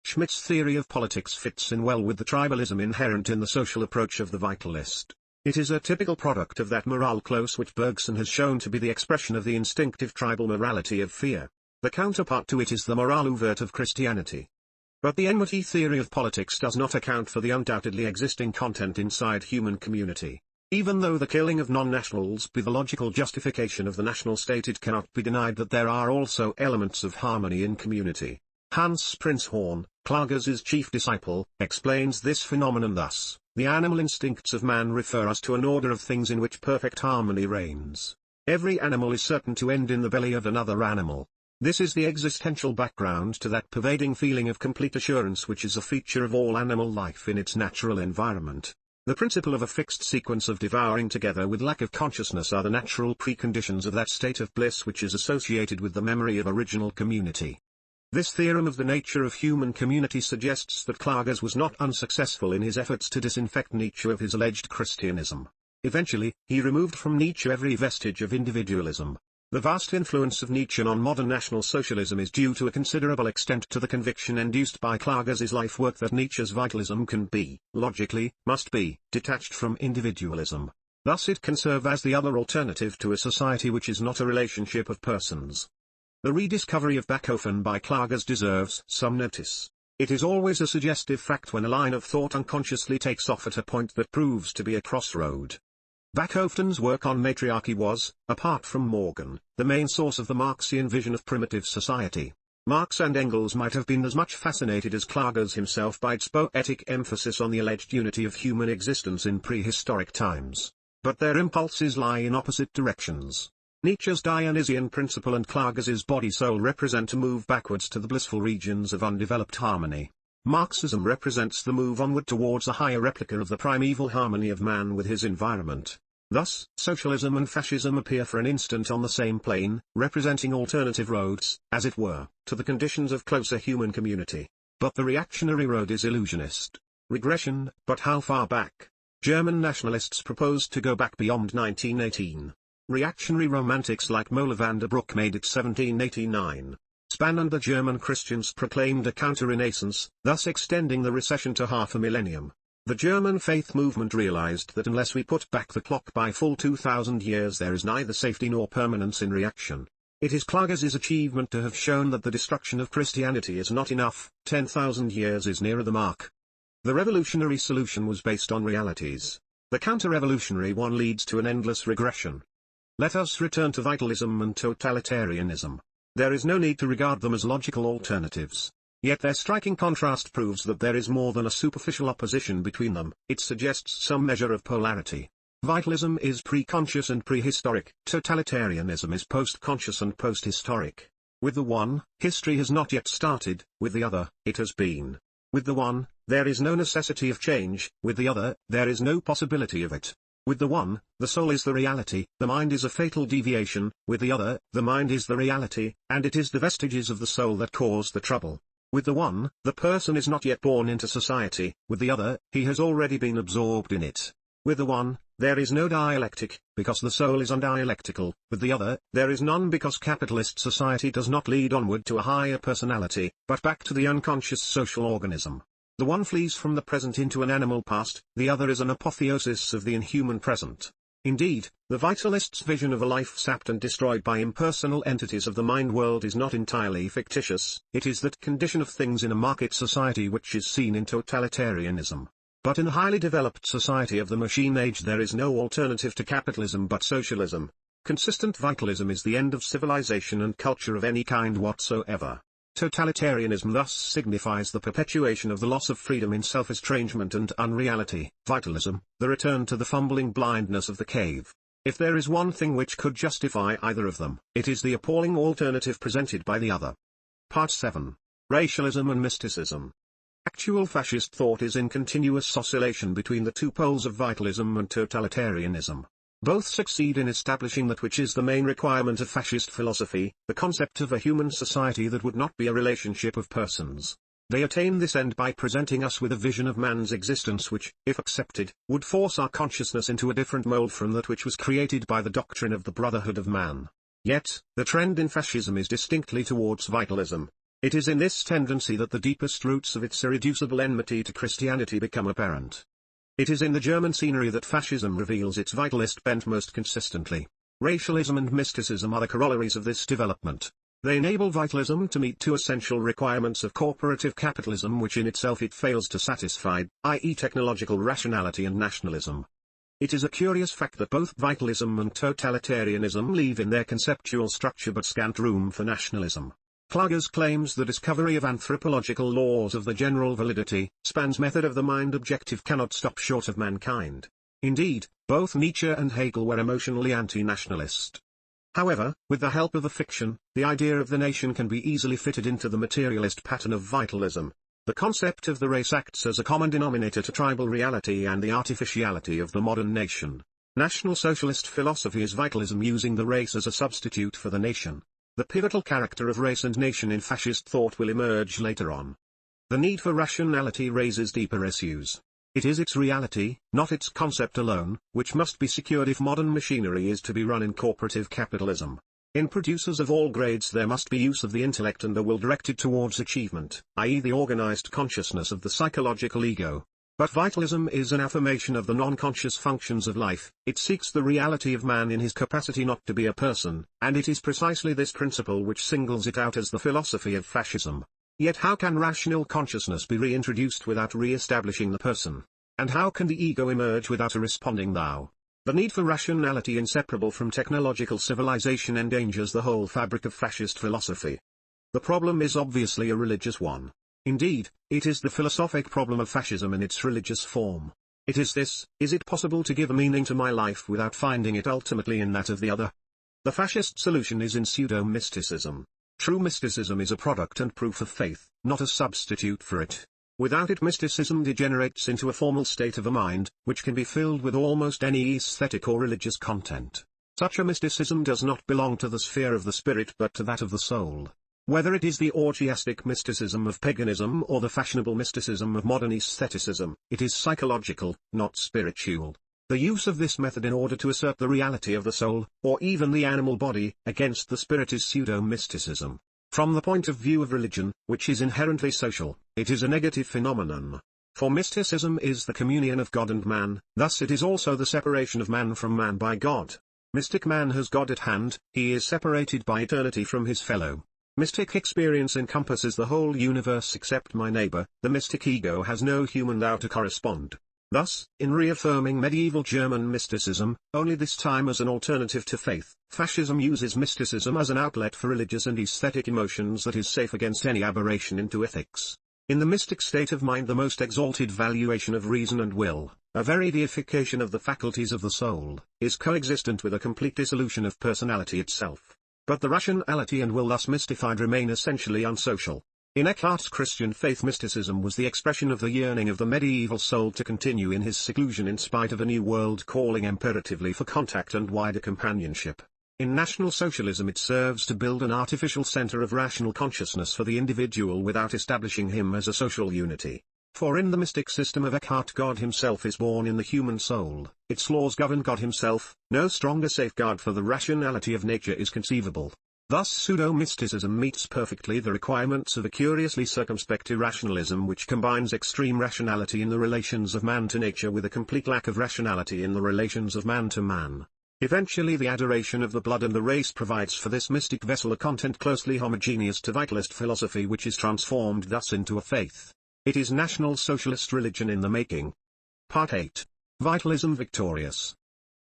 Schmitt's theory of politics fits in well with the tribalism inherent in the social approach of the vitalist. It is a typical product of that morale close which Bergson has shown to be the expression of the instinctive tribal morality of fear. The counterpart to it is the morale ouverte of Christianity. But the enmity theory of politics does not account for the undoubtedly existing content inside human community. Even though the killing of non-nationals be the logical justification of the national state, it cannot be denied that there are also elements of harmony in community. Hans Prinzhorn, Klages' chief disciple, explains this phenomenon thus: the animal instincts of man refer us to an order of things in which perfect harmony reigns. Every animal is certain to end in the belly of another animal. This is the existential background to that pervading feeling of complete assurance which is a feature of all animal life in its natural environment. The principle of a fixed sequence of devouring together with lack of consciousness are the natural preconditions of that state of bliss which is associated with the memory of original community. This theorem of the nature of human community suggests that Klages was not unsuccessful in his efforts to disinfect Nietzsche of his alleged Christianism. Eventually, he removed from Nietzsche every vestige of individualism. The vast influence of Nietzsche on modern National Socialism is due to a considerable extent to the conviction induced by Klages' life work that Nietzsche's vitalism can be, logically, must be, detached from individualism. Thus it can serve as the other alternative to a society which is not a relationship of persons. The rediscovery of Bachofen by Klages deserves some notice. It is always a suggestive fact when a line of thought unconsciously takes off at a point that proves to be a crossroad. Bachofen's work on matriarchy was, apart from Morgan, the main source of the Marxian vision of primitive society. Marx and Engels might have been as much fascinated as Klages himself by its poetic emphasis on the alleged unity of human existence in prehistoric times. But their impulses lie in opposite directions. Nietzsche's Dionysian principle and Klages' body-soul represent a move backwards to the blissful regions of undeveloped harmony. Marxism represents the move onward towards a higher replica of the primeval harmony of man with his environment. Thus, socialism and fascism appear for an instant on the same plane, representing alternative roads, as it were, to the conditions of closer human community. But the reactionary road is illusionist. Regression, but how far back? German nationalists proposed to go back beyond 1918. Reactionary romantics like Mola van der Broek made it 1789. Span and the German Christians proclaimed a counter-renaissance, thus extending the recession to half a millennium. The German faith movement realized that unless we put back the clock by full 2,000 years there is neither safety nor permanence in reaction. It is Klages' achievement to have shown that the destruction of Christianity is not enough. 10,000 years is nearer the mark. The revolutionary solution was based on realities. The counter-revolutionary one leads to an endless regression. Let us return to vitalism and totalitarianism. There is no need to regard them as logical alternatives. Yet their striking contrast proves that there is more than a superficial opposition between them. It suggests some measure of polarity. Vitalism is pre-conscious and prehistoric. Totalitarianism is post-conscious and post-historic. With the one, history has not yet started. With the other, it has been. With the one, there is no necessity of change. With the other, there is no possibility of it. With the one, the soul is the reality, the mind is a fatal deviation. With the other, the mind is the reality, and it is the vestiges of the soul that cause the trouble. With the one, the person is not yet born into society; with the other, he has already been absorbed in it. With the one, there is no dialectic, because the soul is undialectical; with the other, there is none because capitalist society does not lead onward to a higher personality, but back to the unconscious social organism. The one flees from the present into an animal past, the other is an apotheosis of the inhuman present. Indeed, the vitalist's vision of a life sapped and destroyed by impersonal entities of the mind world is not entirely fictitious; it is that condition of things in a market society which is seen in totalitarianism. But in a highly developed society of the machine age there is no alternative to capitalism but socialism. Consistent vitalism is the end of civilization and culture of any kind whatsoever. Totalitarianism thus signifies the perpetuation of the loss of freedom in self-estrangement and unreality. Vitalism, the return to the fumbling blindness of the cave. If there is one thing which could justify either of them, it is the appalling alternative presented by the other. Part 7. Racialism and Mysticism. Actual fascist thought is in continuous oscillation between the two poles of vitalism and totalitarianism. Both succeed in establishing that which is the main requirement of fascist philosophy, the concept of a human society that would not be a relationship of persons. They attain this end by presenting us with a vision of man's existence which, if accepted, would force our consciousness into a different mold from that which was created by the doctrine of the brotherhood of man. Yet, the trend in fascism is distinctly towards vitalism. It is in this tendency that the deepest roots of its irreducible enmity to Christianity become apparent. It is in the German scenery that fascism reveals its vitalist bent most consistently. Racialism and mysticism are the corollaries of this development. They enable vitalism to meet two essential requirements of corporative capitalism which in itself it fails to satisfy, i.e. technological rationality and nationalism. It is a curious fact that both vitalism and totalitarianism leave in their conceptual structure but scant room for nationalism. Kluger's claims the discovery of anthropological laws of the general validity, Spann's method of the mind objective cannot stop short of mankind. Indeed, both Nietzsche and Hegel were emotionally anti-nationalist. However, with the help of a fiction, the idea of the nation can be easily fitted into the materialist pattern of vitalism. The concept of the race acts as a common denominator to tribal reality and the artificiality of the modern nation. National Socialist philosophy is vitalism using the race as a substitute for the nation. The pivotal character of race and nation in fascist thought will emerge later on. The need for rationality raises deeper issues. It is its reality, not its concept alone, which must be secured if modern machinery is to be run in corporative capitalism. In producers of all grades there must be use of the intellect and a will directed towards achievement, i.e. the organized consciousness of the psychological ego. But vitalism is an affirmation of the non-conscious functions of life, it seeks the reality of man in his capacity not to be a person, and it is precisely this principle which singles it out as the philosophy of fascism. Yet how can rational consciousness be reintroduced without re-establishing the person? And how can the ego emerge without a responding thou? The need for rationality inseparable from technological civilization endangers the whole fabric of fascist philosophy. The problem is obviously a religious one. Indeed, it is the philosophic problem of fascism in its religious form. It is this: is it possible to give a meaning to my life without finding it ultimately in that of the other? The fascist solution is in pseudo-mysticism. True mysticism is a product and proof of faith, not a substitute for it. Without it mysticism degenerates into a formal state of a mind, which can be filled with almost any aesthetic or religious content. Such a mysticism does not belong to the sphere of the spirit but to that of the soul. Whether it is the orgiastic mysticism of paganism or the fashionable mysticism of modern aestheticism, it is psychological, not spiritual. The use of this method in order to assert the reality of the soul, or even the animal body, against the spirit is pseudo-mysticism. From the point of view of religion, which is inherently social, it is a negative phenomenon. For mysticism is the communion of God and man, thus it is also the separation of man from man by God. Mystic man has God at hand, he is separated by eternity from his fellow. Mystic experience encompasses the whole universe except my neighbor, the mystic ego has no human thou to correspond. Thus, in reaffirming medieval German mysticism, only this time as an alternative to faith, fascism uses mysticism as an outlet for religious and aesthetic emotions that is safe against any aberration into ethics. In the mystic state of mind the most exalted valuation of reason and will, a very deification of the faculties of the soul, is coexistent with a complete dissolution of personality itself. But the rationality and will thus mystified remain essentially unsocial. In Eckhart's Christian faith mysticism was the expression of the yearning of the medieval soul to continue in his seclusion in spite of a new world calling imperatively for contact and wider companionship. In National Socialism it serves to build an artificial center of rational consciousness for the individual without establishing him as a social unity. For in the mystic system of Eckhart, God himself is born in the human soul, its laws govern God himself, no stronger safeguard for the rationality of nature is conceivable. Thus pseudo-mysticism meets perfectly the requirements of a curiously circumspect irrationalism which combines extreme rationality in the relations of man to nature with a complete lack of rationality in the relations of man to man. Eventually the adoration of the blood and the race provides for this mystic vessel a content closely homogeneous to vitalist philosophy, which is transformed thus into a faith. It is National Socialist religion in the making. Part 8. Vitalism victorious.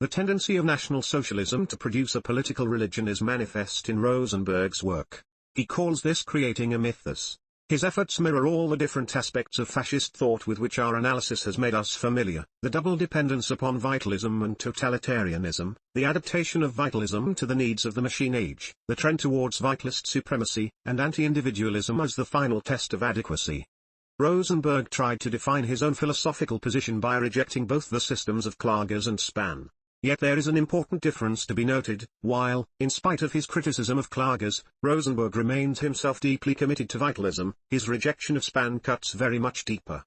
The tendency of National Socialism to produce a political religion is manifest in Rosenberg's work. He calls this creating a mythos. His efforts mirror all the different aspects of fascist thought with which our analysis has made us familiar: the double dependence upon vitalism and totalitarianism, the adaptation of vitalism to the needs of the machine age, the trend towards vitalist supremacy, and anti-individualism as the final test of adequacy. Rosenberg tried to define his own philosophical position by rejecting both the systems of Klages and Spann. Yet there is an important difference to be noted: while, in spite of his criticism of Klages, Rosenberg remains himself deeply committed to vitalism, his rejection of Spann cuts very much deeper.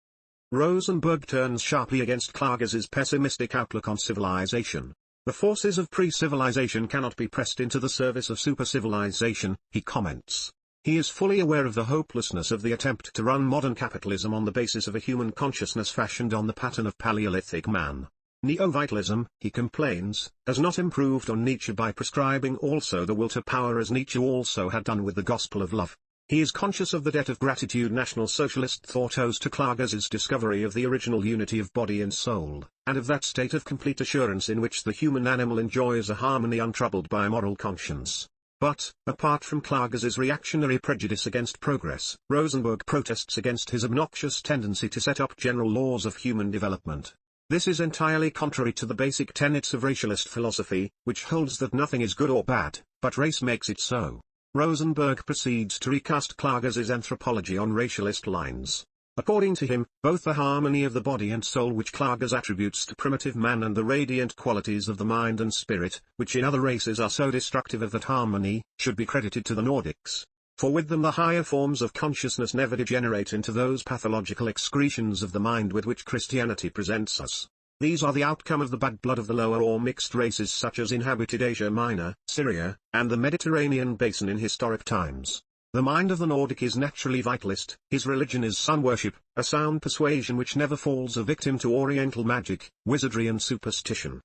Rosenberg turns sharply against Klages's pessimistic outlook on civilization. The forces of pre-civilization cannot be pressed into the service of super-civilization, he comments. He is fully aware of the hopelessness of the attempt to run modern capitalism on the basis of a human consciousness fashioned on the pattern of Paleolithic man. Neo-vitalism, he complains, has not improved on Nietzsche by prescribing also the will to power as Nietzsche also had done with the gospel of love. He is conscious of the debt of gratitude National Socialist thought owes to Klages's discovery of the original unity of body and soul, and of that state of complete assurance in which the human animal enjoys a harmony untroubled by a moral conscience. But, apart from Klages's reactionary prejudice against progress, Rosenberg protests against his obnoxious tendency to set up general laws of human development. This is entirely contrary to the basic tenets of racialist philosophy, which holds that nothing is good or bad, but race makes it so. Rosenberg proceeds to recast Klages's anthropology on racialist lines. According to him, both the harmony of the body and soul which Klages attributes to primitive man and the radiant qualities of the mind and spirit, which in other races are so destructive of that harmony, should be credited to the Nordics. For with them the higher forms of consciousness never degenerate into those pathological excretions of the mind with which Christianity presents us. These are the outcome of the bad blood of the lower or mixed races such as inhabited Asia Minor, Syria, and the Mediterranean basin in historic times. The mind of the Nordic is naturally vitalist, his religion is sun worship, a sound persuasion which never falls a victim to oriental magic, wizardry and superstition.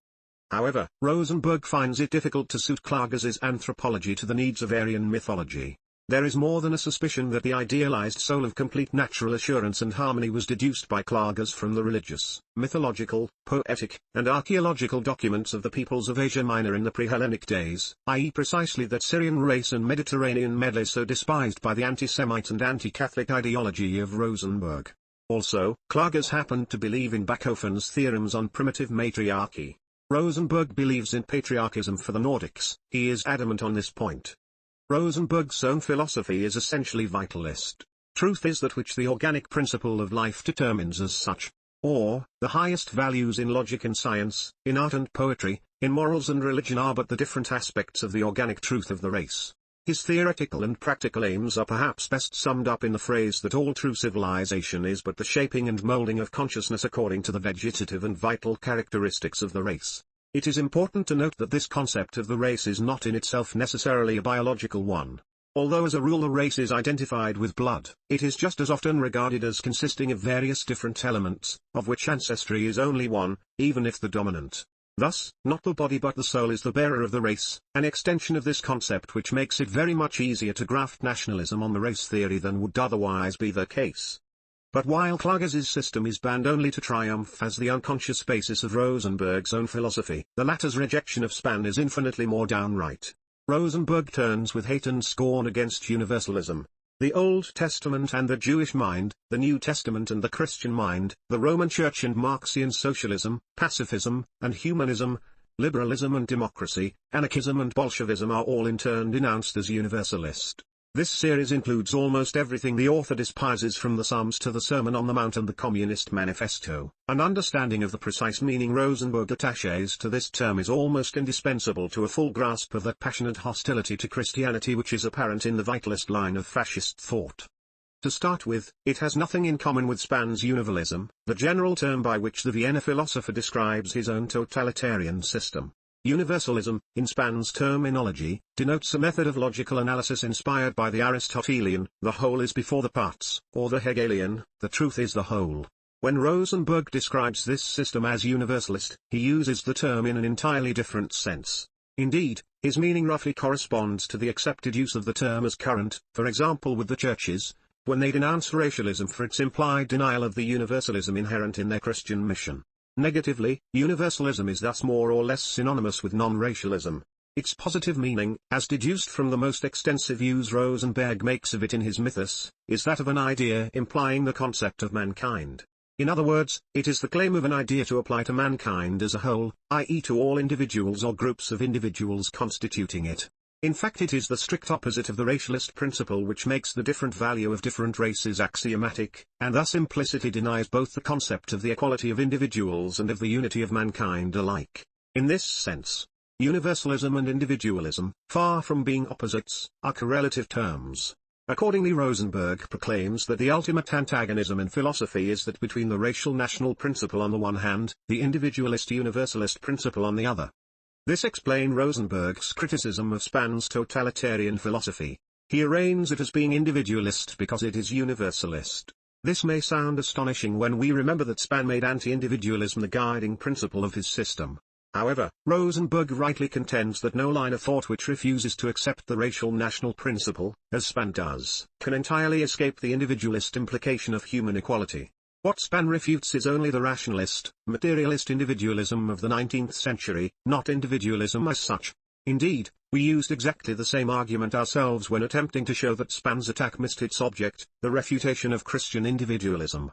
However, Rosenberg finds it difficult to suit Klages's anthropology to the needs of Aryan mythology. There is more than a suspicion that the idealized soul of complete natural assurance and harmony was deduced by Klages from the religious, mythological, poetic, and archaeological documents of the peoples of Asia Minor in the pre-Hellenic days, i.e. precisely that Syrian race and Mediterranean medley so despised by the anti-Semite and anti-Catholic ideology of Rosenberg. Also, Klages happened to believe in Bachofen's theorems on primitive matriarchy. Rosenberg believes in patriarchism for the Nordics, he is adamant on this point. Rosenberg's own philosophy is essentially vitalist. Truth is that which the organic principle of life determines as such. Or, the highest values in logic and science, in art and poetry, in morals and religion are but the different aspects of the organic truth of the race. His theoretical and practical aims are perhaps best summed up in the phrase that all true civilization is but the shaping and molding of consciousness according to the vegetative and vital characteristics of the race. It is important to note that this concept of the race is not in itself necessarily a biological one. Although as a rule the race is identified with blood, it is just as often regarded as consisting of various different elements, of which ancestry is only one, even if the dominant. Thus, not the body but the soul is the bearer of the race, an extension of this concept which makes it very much easier to graft nationalism on the race theory than would otherwise be the case. But while Klages's system is bound only to triumph as the unconscious basis of Rosenberg's own philosophy, the latter's rejection of Spann is infinitely more downright. Rosenberg turns with hate and scorn against universalism. The Old Testament and the Jewish mind, the New Testament and the Christian mind, the Roman Church and Marxian socialism, pacifism, and humanism, liberalism and democracy, anarchism and Bolshevism are all in turn denounced as universalist. This series includes almost everything the author despises, from the Psalms to the Sermon on the Mount and the Communist Manifesto. An understanding of the precise meaning Rosenberg attaches to this term is almost indispensable to a full grasp of that passionate hostility to Christianity which is apparent in the vitalist line of fascist thought. To start with, it has nothing in common with Spann's universalism, the general term by which the Vienna philosopher describes his own totalitarian system. Universalism, in Spann's terminology, denotes a method of logical analysis inspired by the Aristotelian, the whole is before the parts, or the Hegelian, the truth is the whole. When Rosenberg describes this system as universalist, he uses the term in an entirely different sense. Indeed, his meaning roughly corresponds to the accepted use of the term as current, for example with the churches, when they denounce racialism for its implied denial of the universalism inherent in their Christian mission. Negatively, universalism is thus more or less synonymous with non-racialism. Its positive meaning, as deduced from the most extensive use Rosenberg makes of it in his Mythos, is that of an idea implying the concept of mankind. In other words, it is the claim of an idea to apply to mankind as a whole, i.e. to all individuals or groups of individuals constituting it. In fact, it is the strict opposite of the racialist principle which makes the different value of different races axiomatic, and thus implicitly denies both the concept of the equality of individuals and of the unity of mankind alike. In this sense, universalism and individualism, far from being opposites, are correlative terms. Accordingly, Rosenberg proclaims that the ultimate antagonism in philosophy is that between the racial national principle on the one hand, the individualist universalist principle on the other. This explains Rosenberg's criticism of Spann's totalitarian philosophy. He arraigns it as being individualist because it is universalist. This may sound astonishing when we remember that Spann made anti-individualism the guiding principle of his system. However, Rosenberg rightly contends that no line of thought which refuses to accept the racial national principle, as Spann does, can entirely escape the individualist implication of human equality. What Spann refutes is only the rationalist, materialist individualism of the 19th century, not individualism as such. Indeed, we used exactly the same argument ourselves when attempting to show that Spann's attack missed its object, the refutation of Christian individualism.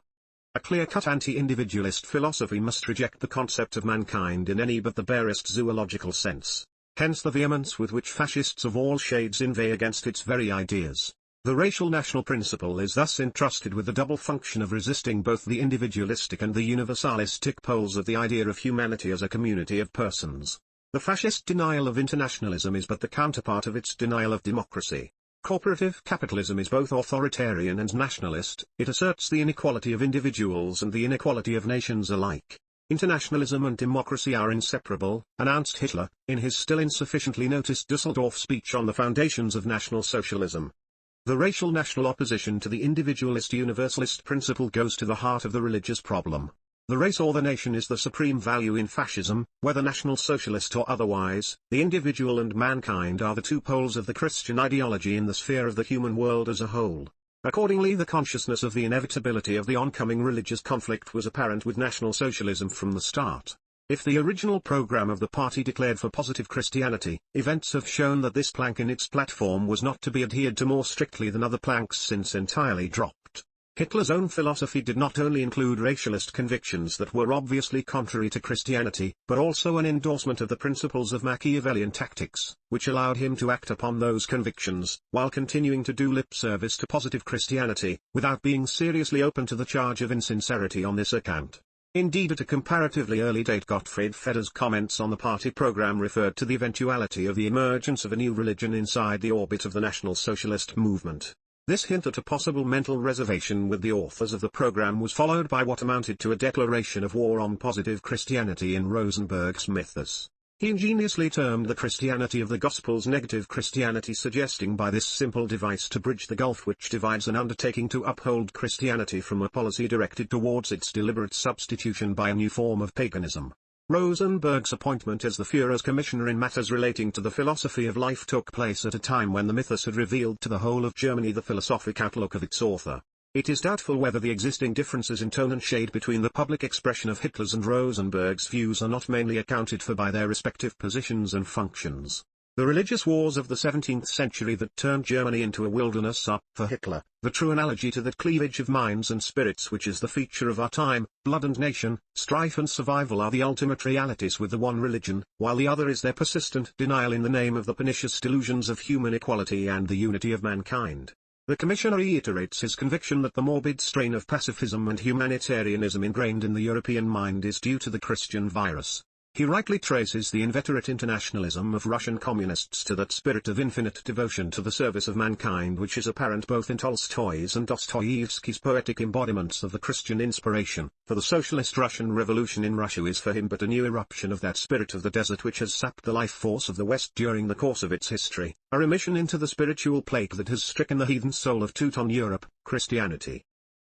A clear-cut anti-individualist philosophy must reject the concept of mankind in any but the barest zoological sense. Hence the vehemence with which fascists of all shades inveigh against its very ideas. The racial national principle is thus entrusted with the double function of resisting both the individualistic and the universalistic poles of the idea of humanity as a community of persons. The fascist denial of internationalism is but the counterpart of its denial of democracy. Corporative capitalism is both authoritarian and nationalist, it asserts the inequality of individuals and the inequality of nations alike. Internationalism and democracy are inseparable, announced Hitler, in his still insufficiently noticed Dusseldorf speech on the foundations of National Socialism. The racial national opposition to the individualist universalist principle goes to the heart of the religious problem. The race or the nation is the supreme value in fascism, whether National Socialist or otherwise. The individual and mankind are the two poles of the Christian ideology in the sphere of the human world as a whole. Accordingly, the consciousness of the inevitability of the oncoming religious conflict was apparent with National Socialism from the start. If the original program of the party declared for positive Christianity, events have shown that this plank in its platform was not to be adhered to more strictly than other planks since entirely dropped. Hitler's own philosophy did not only include racialist convictions that were obviously contrary to Christianity, but also an endorsement of the principles of Machiavellian tactics, which allowed him to act upon those convictions, while continuing to do lip service to positive Christianity, without being seriously open to the charge of insincerity on this account. Indeed, at a comparatively early date, Gottfried Feder's comments on the party program referred to the eventuality of the emergence of a new religion inside the orbit of the National Socialist movement. This hint at a possible mental reservation with the authors of the program was followed by what amounted to a declaration of war on positive Christianity in Rosenberg's Mythos. He ingeniously termed the Christianity of the Gospels negative Christianity, suggesting by this simple device to bridge the gulf which divides an undertaking to uphold Christianity from a policy directed towards its deliberate substitution by a new form of paganism. Rosenberg's appointment as the Führer's commissioner in matters relating to the philosophy of life took place at a time when the Mythos had revealed to the whole of Germany the philosophic outlook of its author. It is doubtful whether the existing differences in tone and shade between the public expression of Hitler's and Rosenberg's views are not mainly accounted for by their respective positions and functions. The religious wars of the 17th century that turned Germany into a wilderness are, for Hitler, the true analogy to that cleavage of minds and spirits which is the feature of our time. Blood and nation, strife and survival are the ultimate realities with the one religion, while the other is their persistent denial in the name of the pernicious delusions of human equality and the unity of mankind. The Commissioner reiterates his conviction that the morbid strain of pacifism and humanitarianism ingrained in the European mind is due to the Christian virus. He rightly traces the inveterate internationalism of Russian communists to that spirit of infinite devotion to the service of mankind which is apparent both in Tolstoy's and Dostoevsky's poetic embodiments of the Christian inspiration, for the socialist Russian revolution in Russia is for him but a new eruption of that spirit of the desert which has sapped the life force of the West during the course of its history, a remission into the spiritual plague that has stricken the heathen soul of Teuton Europe, Christianity.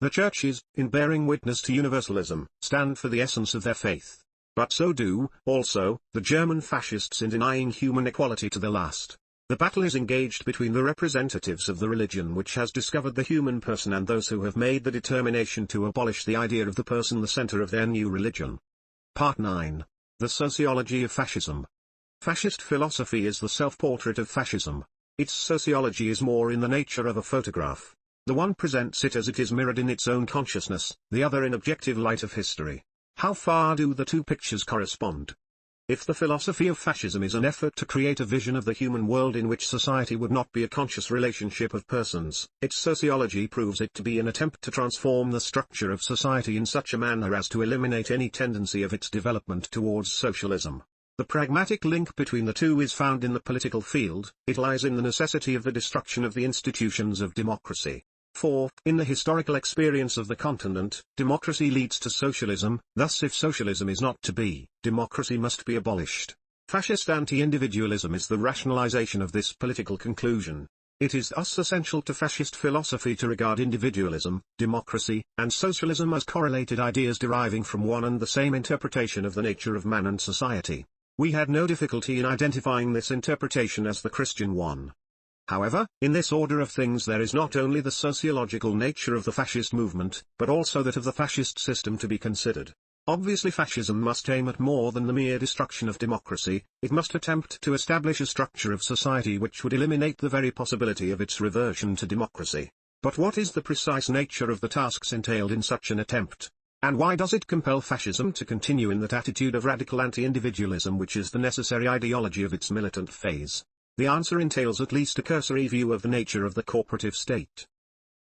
The churches, in bearing witness to universalism, stand for the essence of their faith. But so do, also, the German fascists in denying human equality to the last. The battle is engaged between the representatives of the religion which has discovered the human person and those who have made the determination to abolish the idea of the person the center of their new religion. Part 9. The Sociology of Fascism. Fascist philosophy is the self-portrait of fascism. Its sociology is more in the nature of a photograph. The one presents it as it is mirrored in its own consciousness, the other in objective light of history. How far do the two pictures correspond? If the philosophy of fascism is an effort to create a vision of the human world in which society would not be a conscious relationship of persons, its sociology proves it to be an attempt to transform the structure of society in such a manner as to eliminate any tendency of its development towards socialism. The pragmatic link between the two is found in the political field. It lies in the necessity of the destruction of the institutions of democracy. For, in the historical experience of the continent, democracy leads to socialism, thus if socialism is not to be, democracy must be abolished. Fascist anti-individualism is the rationalization of this political conclusion. It is thus essential to fascist philosophy to regard individualism, democracy, and socialism as correlated ideas deriving from one and the same interpretation of the nature of man and society. We had no difficulty in identifying this interpretation as the Christian one. However, in this order of things there is not only the sociological nature of the fascist movement, but also that of the fascist system to be considered. Obviously fascism must aim at more than the mere destruction of democracy, it must attempt to establish a structure of society which would eliminate the very possibility of its reversion to democracy. But what is the precise nature of the tasks entailed in such an attempt? And why does it compel fascism to continue in that attitude of radical anti-individualism which is the necessary ideology of its militant phase? The answer entails at least a cursory view of the nature of the corporative state.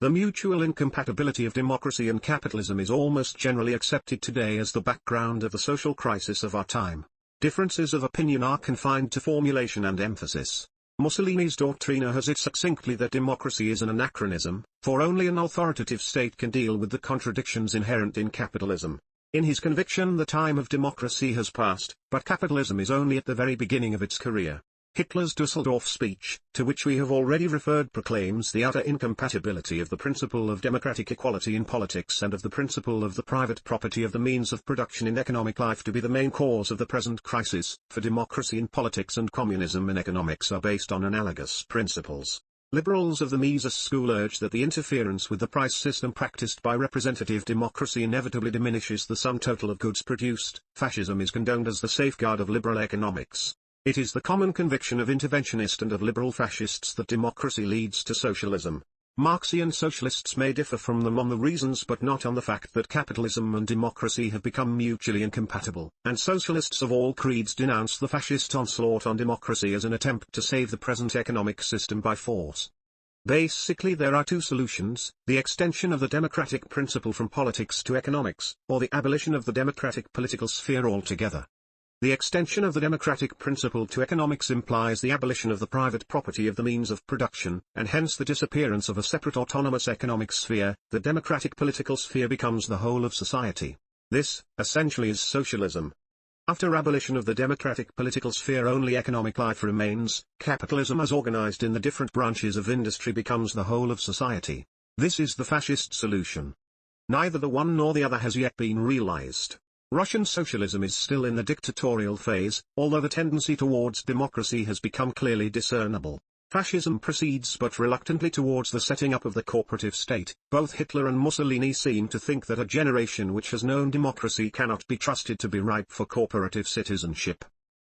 The mutual incompatibility of democracy and capitalism is almost generally accepted today as the background of the social crisis of our time. Differences of opinion are confined to formulation and emphasis. Mussolini's Dottrina has it succinctly that democracy is an anachronism, for only an authoritative state can deal with the contradictions inherent in capitalism. In his conviction the time of democracy has passed, but capitalism is only at the very beginning of its career. Hitler's Dusseldorf speech, to which we have already referred, proclaims the utter incompatibility of the principle of democratic equality in politics and of the principle of the private property of the means of production in economic life to be the main cause of the present crisis, for democracy in politics and communism in economics are based on analogous principles. Liberals of the Mises school urge that the interference with the price system practiced by representative democracy inevitably diminishes the sum total of goods produced. Fascism is condoned as the safeguard of liberal economics. It is the common conviction of interventionist and of liberal fascists that democracy leads to socialism. Marxian socialists may differ from them on the reasons but not on the fact that capitalism and democracy have become mutually incompatible, and socialists of all creeds denounce the fascist onslaught on democracy as an attempt to save the present economic system by force. Basically there are two solutions: the extension of the democratic principle from politics to economics, or the abolition of the democratic political sphere altogether. The extension of the democratic principle to economics implies the abolition of the private property of the means of production, and hence the disappearance of a separate autonomous economic sphere. The democratic political sphere becomes the whole of society. This, essentially, is socialism. After abolition of the democratic political sphere only economic life remains. Capitalism as organized in the different branches of industry becomes the whole of society. This is the fascist solution. Neither the one nor the other has yet been realized. Russian socialism is still in the dictatorial phase, although the tendency towards democracy has become clearly discernible. Fascism proceeds but reluctantly towards the setting up of the corporative state. Both Hitler and Mussolini seem to think that a generation which has known democracy cannot be trusted to be ripe for corporative citizenship.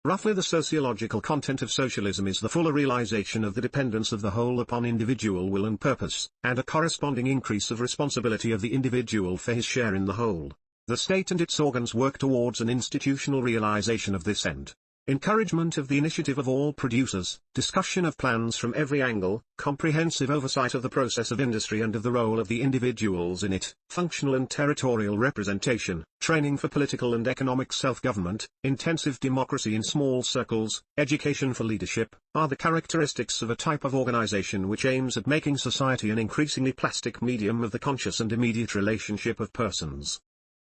Roughly, the sociological content of socialism is the fuller realization of the dependence of the whole upon individual will and purpose, and a corresponding increase of responsibility of the individual for his share in the whole. The state and its organs work towards an institutional realization of this end. Encouragement of the initiative of all producers, discussion of plans from every angle, comprehensive oversight of the process of industry and of the role of the individuals in it, functional and territorial representation, training for political and economic self-government, intensive democracy in small circles, education for leadership, are the characteristics of a type of organization which aims at making society an increasingly plastic medium of the conscious and immediate relationship of persons.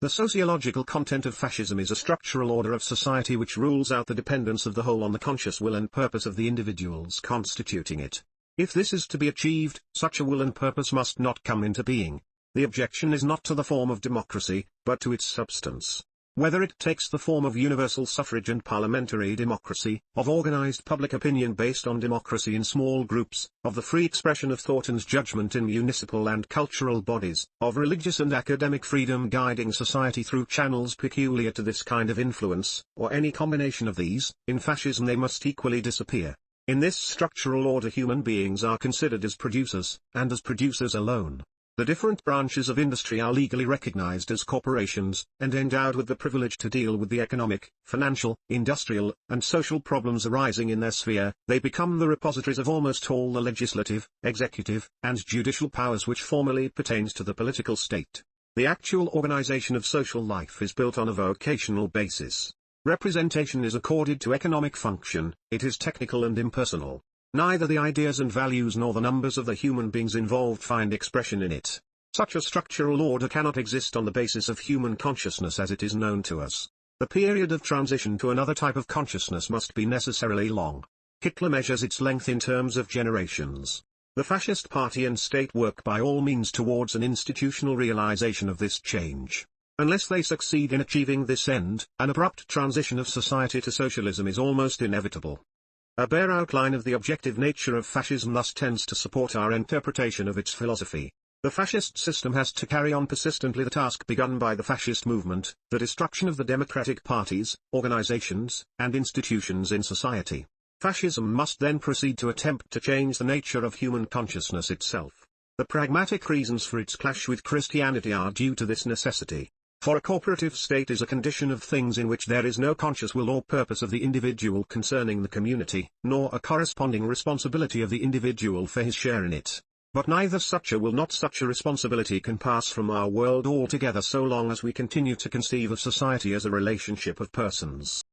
The sociological content of fascism is a structural order of society which rules out the dependence of the whole on the conscious will and purpose of the individuals constituting it. If this is to be achieved, such a will and purpose must not come into being. The objection is not to the form of democracy, but to its substance. Whether it takes the form of universal suffrage and parliamentary democracy, of organized public opinion based on democracy in small groups, of the free expression of thought and judgment in municipal and cultural bodies, of religious and academic freedom guiding society through channels peculiar to this kind of influence, or any combination of these, in fascism they must equally disappear. In this structural order human beings are considered as producers, and as producers alone. The different branches of industry are legally recognized as corporations, and endowed with the privilege to deal with the economic, financial, industrial, and social problems arising in their sphere. They become the repositories of almost all the legislative, executive, and judicial powers which formerly pertained to the political state. The actual organization of social life is built on a vocational basis. Representation is accorded to economic function, it is technical and impersonal. Neither the ideas and values nor the numbers of the human beings involved find expression in it. Such a structural order cannot exist on the basis of human consciousness as it is known to us. The period of transition to another type of consciousness must be necessarily long. Hitler measures its length in terms of generations. The fascist party and state work by all means towards an institutional realization of this change. Unless they succeed in achieving this end, an abrupt transition of society to socialism is almost inevitable. A bare outline of the objective nature of fascism thus tends to support our interpretation of its philosophy. The fascist system has to carry on persistently the task begun by the fascist movement, the destruction of the democratic parties, organizations, and institutions in society. Fascism must then proceed to attempt to change the nature of human consciousness itself. The pragmatic reasons for its clash with Christianity are due to this necessity. For a corporative state is a condition of things in which there is no conscious will or purpose of the individual concerning the community, nor a corresponding responsibility of the individual for his share in it. But neither such a will nor such a responsibility can pass from our world altogether so long as we continue to conceive of society as a relationship of persons.